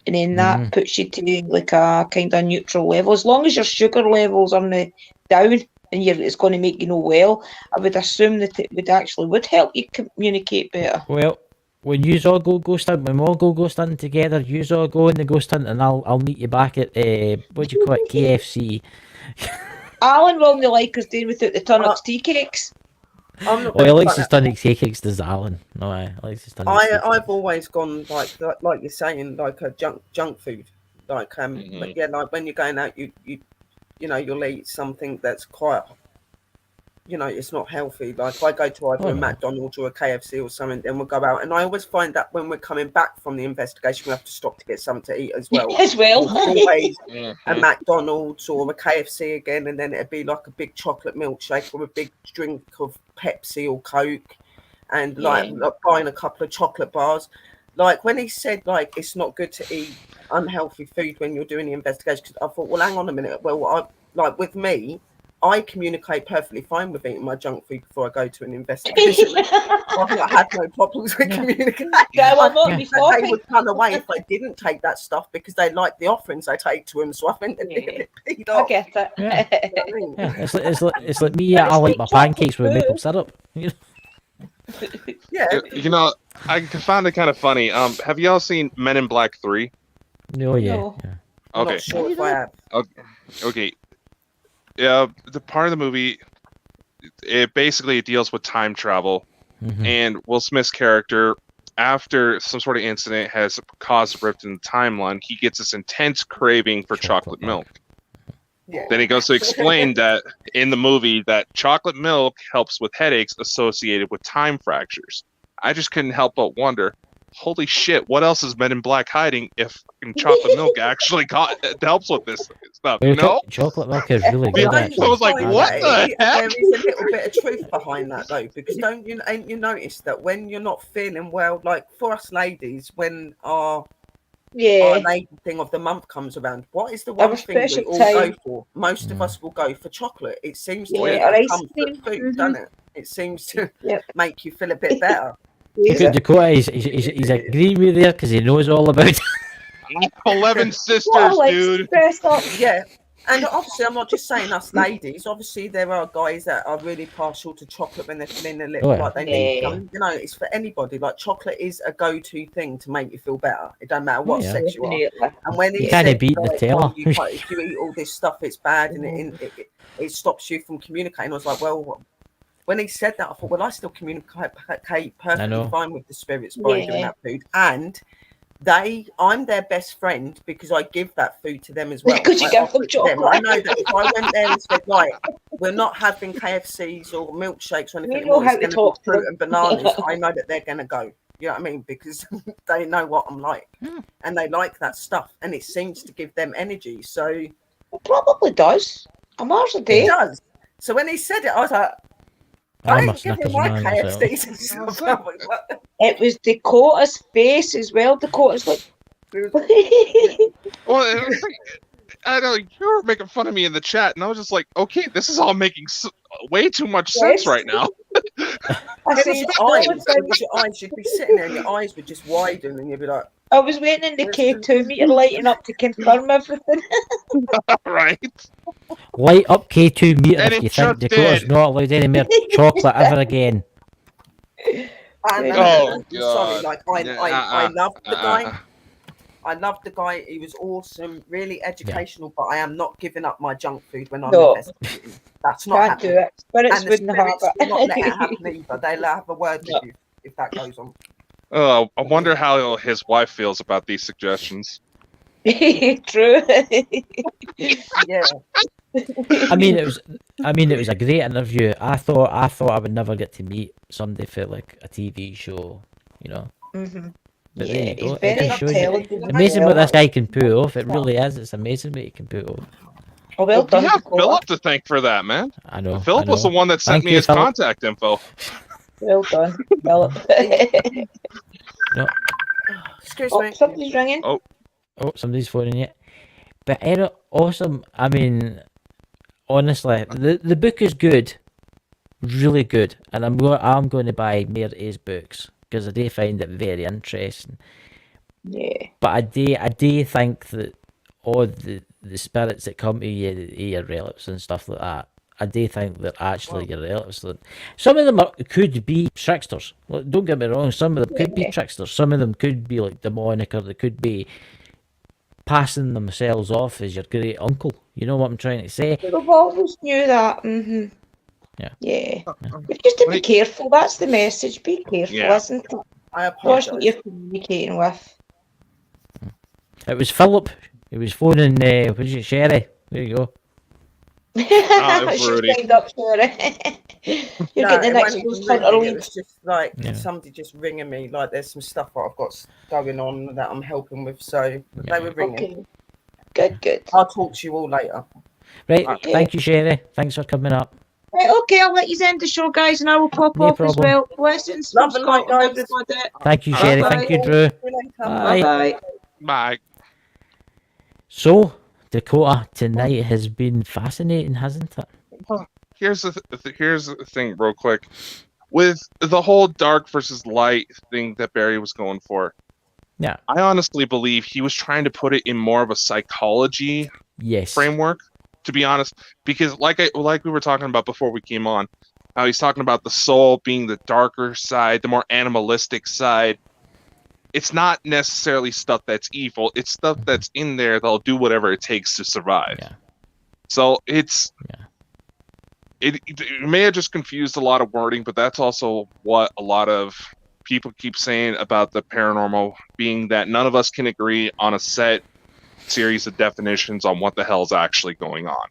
and then that puts you to like a kind of neutral level. As long as your sugar levels are down and it's going to make you know well, I would assume that it would help you communicate better. Well, when you all go ghost hunting, when we all go ghost hunting together, you all go in the ghost hunt, and I'll meet you back at what do you call it, KFC. Alan will only like us doing without the turnips tea cakes. I'm not Oh, he gonna likes cut his tonic tea cakes, does Alan? No, I likes his tonic tea cakes. I've always gone like you're saying, like a junk food, like but yeah, like when you're going out, you know, you'll eat something that's quite, you know, it's not healthy. Like if I go to either a McDonald's or a KFC or something, then we'll go out, and I always find that when we're coming back from the investigation, we have to stop to get something to eat as well. As well. It's always a McDonald's or a KFC again, and then it'd be like a big chocolate milkshake or a big drink of Pepsi or Coke, and like buying a couple of chocolate bars. Like when he said like it's not good to eat unhealthy food when you're doing the investigation, because I thought, well, hang on a minute. Well, I like with me, I communicate perfectly fine with eating my junk food before I go to an investigation. I had no problems with communicating. Yeah, well, not before. They would run away if I didn't take that stuff because they like the offerings I take to them. So I think they'd be a bit peed I off. get it. Yeah. You know what I mean? Yeah, it's like me. I like my pancakes with maple syrup. Yeah. You know, I found it kind of funny. Have y'all seen Men in Black 3? No, yeah. No. Yeah. I'm Okay. not sure if I have. Okay. Yeah, the part of the movie, it basically deals with time travel, and Will Smith's character, after some sort of incident has caused a rift in the timeline, he gets this intense craving for chocolate milk. Yeah. Then he goes to explain that in the movie that chocolate milk helps with headaches associated with time fractures. I just couldn't help but wonder, holy shit, what else is Men in Black hiding if fucking chocolate milk actually helps with this stuff? You know? Chocolate milk is really good. I Actually. was like, what the heck? There is a little bit of truth behind that though, because ain't you notice that when you're not feeling well, like for us ladies, when our lady thing of the month comes around, what is the one thing we all go for? Most of us will go for chocolate. It seems to be a comfort food, doesn't it? It seems to make you feel a bit better. Look at Dakota, he's agreeing with there because he knows all about it. 11 sisters, Well, like, dude. stressed up. Yeah. And obviously, I'm not just saying us ladies. Obviously, there are guys that are really partial to chocolate when they're feeling a little like they need some. You know, it's for anybody. Like chocolate is a go-to thing to make you feel better. It don't matter what sex you are. And when he can't said, beat Nutella. if you eat all this stuff, it's bad, and it stops you from communicating. I was like, well. When he said that, I thought, well, I still communicate perfectly fine with the spirits by doing that food. And I'm their best friend because I give that food to them as well. Because you give them chocolate. I know that if I went there and said, right, we're not having KFCs or milkshakes or anything, know how to talk fruit and bananas, I know that they're going to go. You know what I mean? Because they know what I'm like. And they like that stuff. And it seems to give them energy. So it probably does. A Mars a day. It does. So when he said it, I was like, I ain't giving my KFCs and stuff. It was Dakota's face as well. Dakota's like... Well, I know you were making fun of me in the chat, and I was just like, okay, this is all making way too much sense right now. I see your eyes. You'd be sitting there and your eyes would just widen and you'd be like... I was waiting in the K2 meter lighting up to confirm everything. Right. Light up K2 meter if you think Dakota's not allowed any more chocolate ever again. Sorry, like I love the guy. I love the guy. He was awesome, really educational. But I am not giving up my junk food when I'm investigating. That's not happening. Do it. Spirits wouldn't have it. Not let it happen either. They'll have a word with you if that goes on. Oh, I wonder how his wife feels about these suggestions. True. Yeah. I mean, it was a great interview. I thought I would never get to meet somebody for like a TV show, you know. Mm-hmm. But yeah, there you go. he's very intelligent. Amazing what this guy can pull off. It really is. It's amazing what he can pull off. Oh, well done. You have Philip to thank for that, man. I know. Philip was the one that sent me his contact info. Well done, Philip. No. Excuse me. Somebody's ringing. Oh, somebody's phoning you. But Eric, awesome. I mean, honestly, the book is good, really good, and I'm going to buy more of his books because I do find it very interesting. Yeah. But I do think that all the spirits that come to your relatives and stuff like that, I do think they're actually your relatives. Some of them could be tricksters. Don't get me wrong. Some of them could be tricksters. Some of them could be like demonic, or they could be passing themselves off as your great uncle. You know what I'm trying to say? We've always knew that. Mm-hmm. Yeah. But just to be careful. That's the message. Be careful, isn't it? I apologize. Watch what you're communicating with. It was Philip. He was phoning. What is it, Sherry? There you go. She's lined up, Sherry. You're getting the next hunter lead. It was just like somebody just ringing me. Like there's some stuff that I've got going on that I'm helping with. So they were ringing. Okay. Good. I'll talk to you all later. Right. Okay. Thank you, Sherry. Thanks for coming up. Right, okay, I'll let you end the show, guys, and I will pop off as well. Blessings. Love and light, guys. Thank you, Sherry. Thank you, Drew. Bye. Bye. So, Dakota, tonight has been fascinating, hasn't it? Here's the thing, real quick. With the whole dark versus light thing that Barry was going for, I honestly believe he was trying to put it in more of a psychology framework. To be honest, because like we were talking about before we came on, how he's talking about the soul being the darker side, the more animalistic side. It's not necessarily stuff that's evil. It's stuff that's in there that'll do whatever it takes to survive. Yeah. So it may have just confused a lot of wording, but that's also what a lot of people keep saying about the paranormal, being that none of us can agree on a set series of definitions on what the hell is actually going on.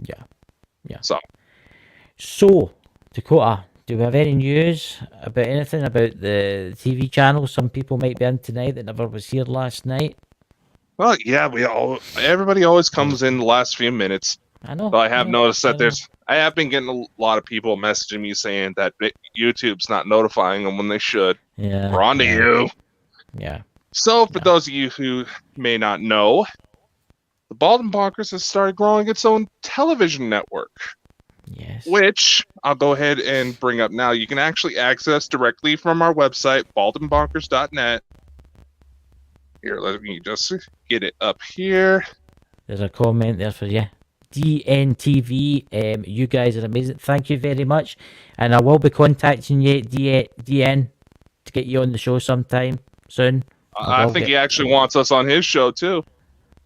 Yeah. So Dakota, do we have any news about anything about the TV channel some people might be in tonight that never was here last night? Well, yeah, everybody always comes in the last few minutes. I know. But I have noticed that I have been getting a lot of people messaging me saying that YouTube's not notifying them when they should. Yeah. We're on to you. Yeah. So, for those of you who may not know, the Bald and Bonkers has started growing its own television network. Yes. Which I'll go ahead and bring up now. You can actually access directly from our website, baldandbonkers.net. Here, let me just get it up here. There's a comment there for you. DNTV. You guys are amazing. Thank you very much. And I will be contacting you, DN, to get you on the show sometime soon. I think he actually wants us on his show too.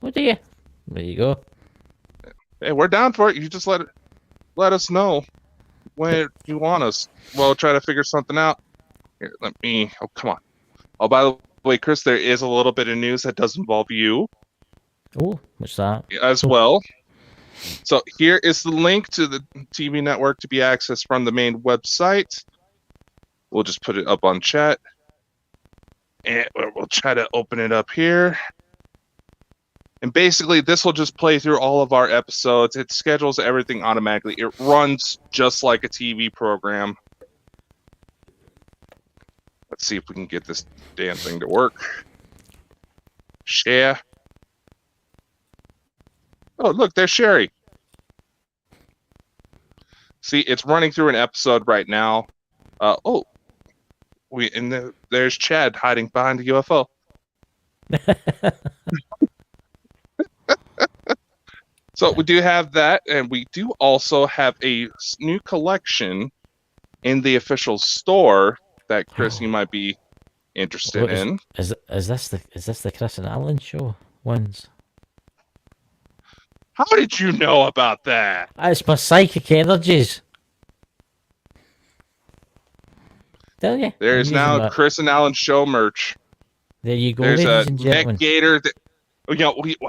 Oh, do you? There you go. Hey, we're down for it. You just let us know when you want us. We'll try to figure something out. Here, let me. Oh, come on. Oh, by the way, Chris, there is a little bit of news that does involve you. Oh, what's that? As well. So here is the link to the TV network to be accessed from the main website. We'll just put it up on chat. And we'll try to open it up here. And basically, this will just play through all of our episodes. It schedules everything automatically. It runs just like a TV program. Let's see if we can get this damn thing to work. Share. Oh, look, there's Sherry. See, it's running through an episode right now. There's Chad hiding behind the UFO. So we do have that, and we do also have a new collection in the official store that Chris, you might be interested in. Is this the Chris and Alan show ones? How did you know about that? It's my psychic energies. Tell you. There's now Chris and Alan show merch. There you go, There's ladies a and gentlemen. neck gaiter.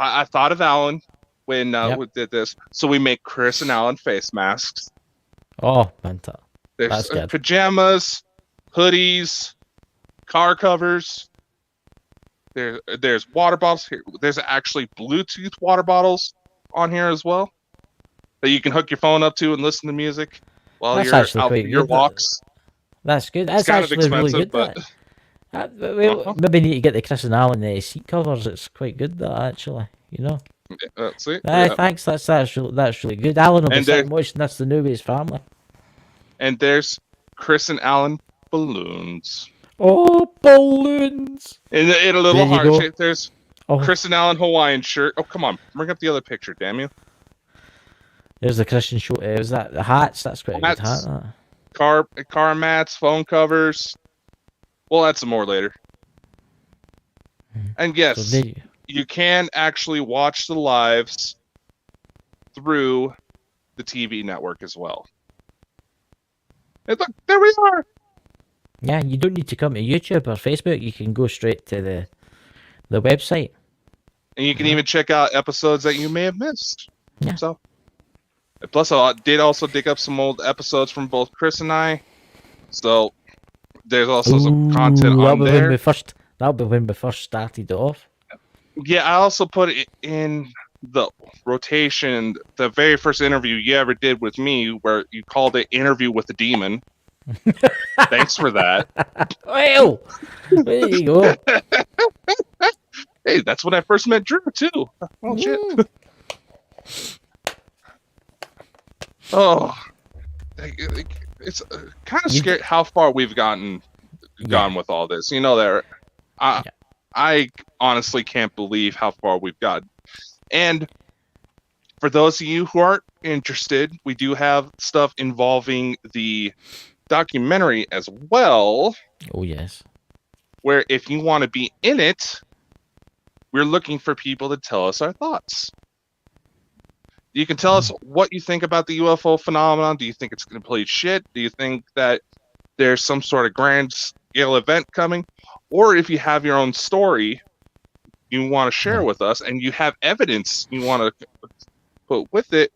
I thought of Alan when we did this, so we make Chris and Alan face masks. Oh, fantastic! There's pajamas, hoodies, car covers. There's water bottles here. There's actually Bluetooth water bottles on here as well that you can hook your phone up to and listen to music while you're out for your walks. That's good. That's actually really good. But maybe need to get the Chris and Alan seat covers. It's quite good, that actually. You know. That's it. Thanks. That's really good. Alan will be sitting watching this. The Newbies family. And there's Chris and Alan balloons. Oh, balloons! In a little heart shape. There's Chris and Alan Hawaiian shirt. Oh, come on, bring up the other picture, damn you. There's the Christian show. Was that the hats? That's quite a good hat. Car mats, phone covers. We'll add some more later. And yes, so you can actually watch the lives through the TV network as well. And look, there we are. Yeah, you don't need to come to YouTube or Facebook. You can go straight to the website. And you can even check out episodes that you may have missed. Yeah. So, plus, I did also dig up some old episodes from both Chris and I. So, there's also some content on there. That'll be when we first started off. Yeah, I also put it in the rotation, the very first interview you ever did with me, where you called it Interview with the Demon. Thanks for that. Well, there you go. Hey, that's when I first met Drew, too. Oh, shit. Oh, it's kind of scary how far we've gone with all this. You know, I honestly can't believe how far we've gotten. And for those of you who aren't interested, we do have stuff involving the documentary as well. Oh, yes. Where if you want to be in it, we're looking for people to tell us our thoughts. You can tell us what you think about the UFO phenomenon. Do you think it's complete shit? Do you think that there's some sort of grand scale event coming? Or if you have your own story you want to share with us and you have evidence you want to put with it,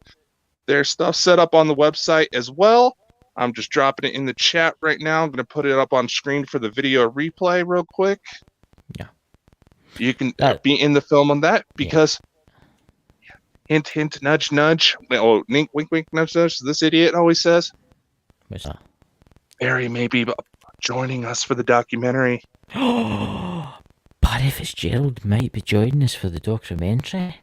there's stuff set up on the website as well. I'm just dropping it in the chat right now. I'm going to put it up on screen for the video replay real quick. Yeah. You can be in the film on that because hint, hint, nudge, nudge. Oh, wink, wink, nudge, nudge. This idiot always says. What's that? Barry may be joining us for the documentary. Barry Fitzgerald might be joining us for the documentary.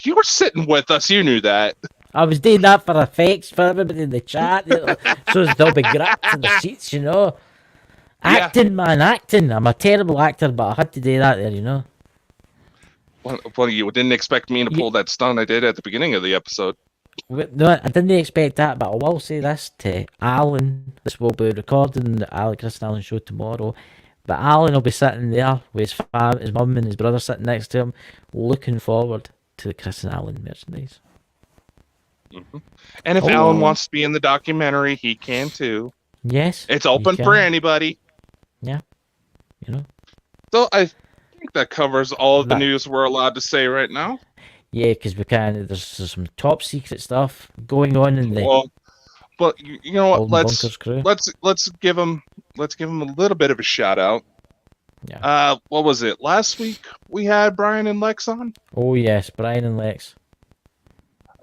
You were sitting with us. You knew that. I was doing that for effects for everybody in the chat, so they'll be gripped in the seats, you know. Acting, man, acting. I'm a terrible actor, but I had to do that there, you know. Well, you didn't expect me to pull that stunt I did at the beginning of the episode. No, I didn't expect that, but I will say this to Alan. This will be recording the Chris and Alan show tomorrow. But Alan will be sitting there with his mum and his brother sitting next to him, looking forward to the Chris and Alan merchandise. Mm-hmm. And if Alan wants to be in the documentary, he can too. Yes. It's open for anybody. Yeah. You know. So I think that covers all of the news we're allowed to say right now. Yeah, because there's some top secret stuff going on in the. Well, but you know what? Let's give him a little bit of a shout out. Yeah. What was it? Last week we had Brian and Lex on. Oh yes, Brian and Lex.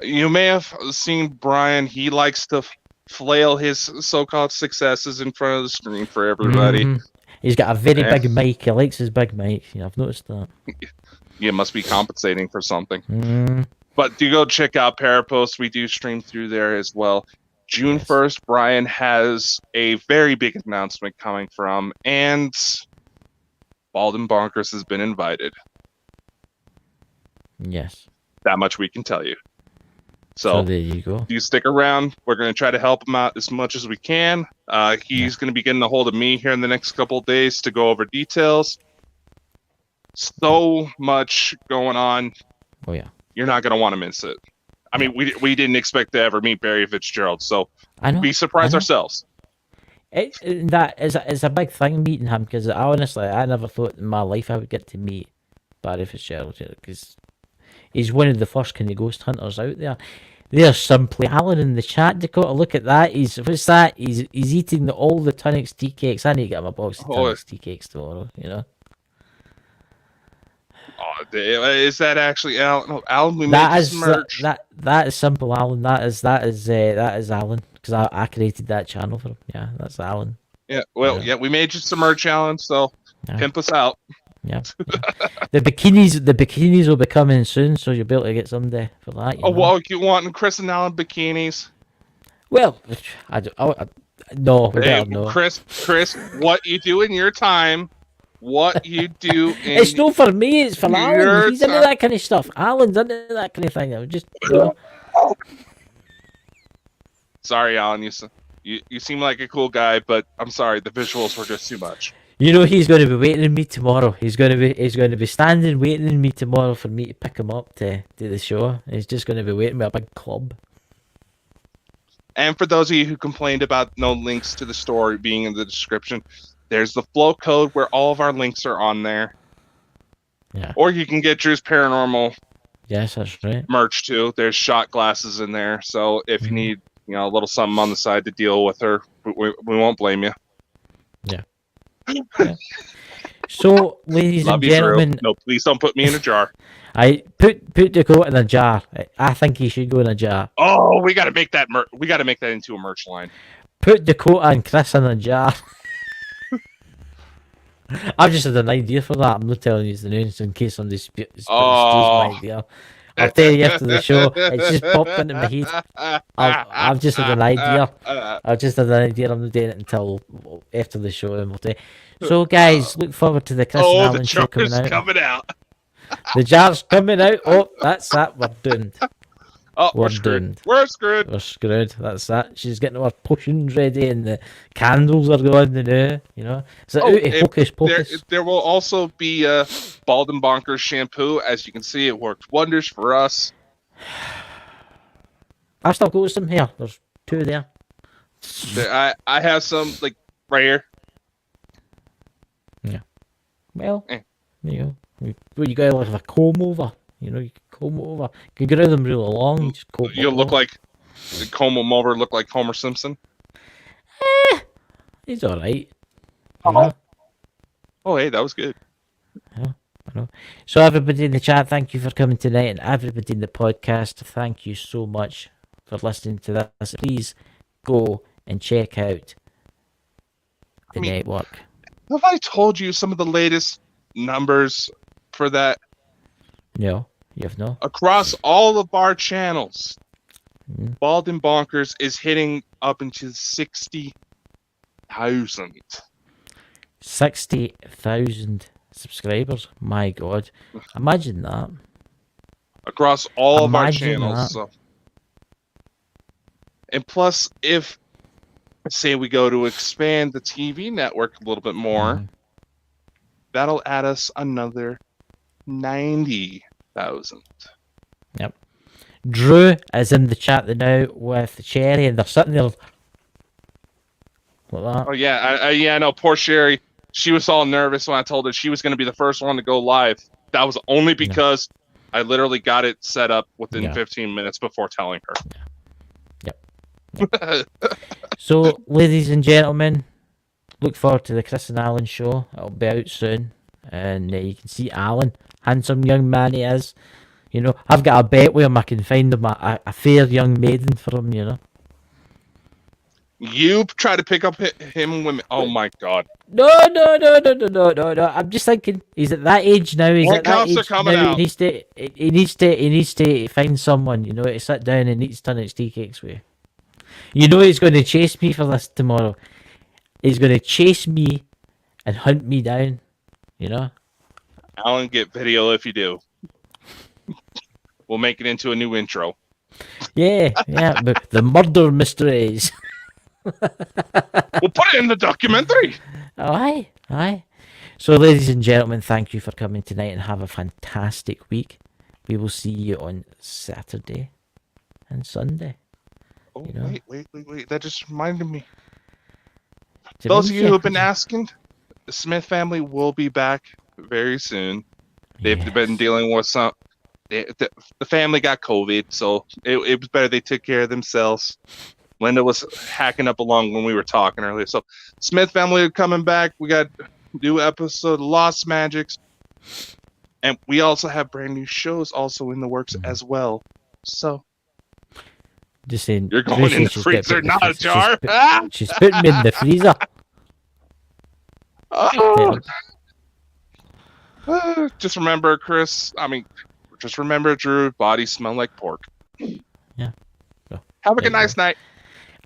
You may have seen Brian. He likes to flail his so-called successes in front of the screen for everybody. Mm-hmm. He's got a very big mic. He likes his big mic. I've noticed that. You must be compensating for something. Mm. But do go check out Parapost. We do stream through there as well. June 1st, Brian has a very big announcement coming from, and Bald and Bonkers has been invited. Yes. That much we can tell you. So there you go. You stick around. We're going to try to help him out as much as we can. He's going to be getting a hold of me here in the next couple of days to go over details. So much going on. Oh, yeah. You're not going to want to miss it. I mean, we didn't expect to ever meet Barry Fitzgerald, so we surprised ourselves. It's a big thing meeting him, because honestly, I never thought in my life I would get to meet Barry Fitzgerald, because he's one of the first kind of ghost hunters out there. There's Simply Alan in the chat, Dakota. Look at that. What's that? He's eating all the Tunnix tea cakes. I need to get him a box of Tunnix tea cakes tomorrow, you know. Oh, is that actually Alan? No, Alan, we made some merch. That is Simple Alan. That is Alan, because I created that channel for him. Yeah, that's Alan. Yeah, well, we made you some merch, Alan. So pimp us out. Yeah. The bikinis will be coming soon, so you'll be able to get someday for that. Well, you want Chris and Alan bikinis? Well, no, no. Chris, what you do in your time? What you do in it's not for me, it's for Alan. He's into that kind of stuff. Alan's into that kind of thing. I'm just sorry, Alan. You seem like a cool guy, but I'm sorry, the visuals were just too much. You know, he's going to be waiting on me tomorrow. He's going to be standing waiting on me tomorrow for me to pick him up to the show. He's just going to be waiting with a big club. And for those of you who complained about no links to the store being in the description, there's the flow code where all of our links are on there. Yeah. Or you can get Drew's Paranormal. Yes, that's right. Merch too. There's shot glasses in there. So if you need, a little something on the side to deal with her, we won't blame you. Yeah. Yeah. So, ladies and gentlemen, no, please don't put me in a jar. I put Dakota in a jar. I think he should go in a jar. Oh, we got to make that we got to make that into a merch line. Put Dakota and Chris in a jar. I've just had an idea for that. I'm not telling you the names in case somebody steals my idea. I'll tell you after the show. It's just popped into my head. I've just had an idea. I'm not doing it until after the show, and we'll do. So, guys, look forward to the Chris and Alan show coming out. The jar's coming out. Oh, that's that. We're doomed. Oh, we're screwed. We're screwed. That's that. She's getting our potions ready, and the candles are going now. So hocus pocus. There will also be Bald and Bonkers shampoo. As you can see, it worked wonders for us. I've still got some here. There's two there. I have some right here. Yeah. Well, there you go. You got like a comb over. You can comb over. You can get rid of them really long. Just comb them over. Look like Homer Simpson. He's all right. Oh, hey, that was good. Yeah, I know. So everybody in the chat, thank you for coming tonight, and everybody in the podcast, thank you so much for listening to this. Please go and check out the network. Have I told you some of the latest numbers for that? No, you have no. Across all of our channels, Bald and Bonkers is hitting up into 60,000. 60,000 subscribers. My God, imagine that. Across all of our Imagine channels. that. So. And plus, if, say, we go to expand the TV network a little bit more, that'll add us another 90,000. Yep. Drew is in the chat now with Cherry, and they're sitting there like that. Oh yeah, I know. Poor Sherry. She was all nervous when I told her she was going to be the first one to go live. That was only because I literally got it set up within 15 minutes before telling her. Yep. So, ladies and gentlemen, look forward to the Chris and Alan show. It'll be out soon, and you can see Alan, handsome young man he is. You know, I've got a bet with him. I can find him a fair young maiden for him. You know. You try to pick up him when... Oh my God. No. I'm just thinking, he's at that age now. He's at that age now. He needs to find someone, you know, to sit down and eat Stunning tea cakes with. You know he's going to chase me for this tomorrow. He's going to chase me and hunt me down, you know. Alan, get video if you do. We'll make it into a new intro. Yeah, but the murder mysteries. We'll put it in the documentary. Aye. So, ladies and gentlemen, thank you for coming tonight and have a fantastic week. We will see you on Saturday and Sunday. Oh, you know? Wait. That just reminded me. Those of you who have been asking, the Smith family will be back very soon. They've been dealing with some... The family got COVID, so it was better they took care of themselves. Linda was hacking up along when we were talking earlier. So Smith family are coming back. We got new episode of Lost Magics. And we also have brand new shows also in the works as well. So just saying, you're going in the freezer, not a jar. She's putting me in the freezer. Just remember, Chris. Just remember, Drew. Bodies smell like pork. Yeah. Have a good night.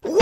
1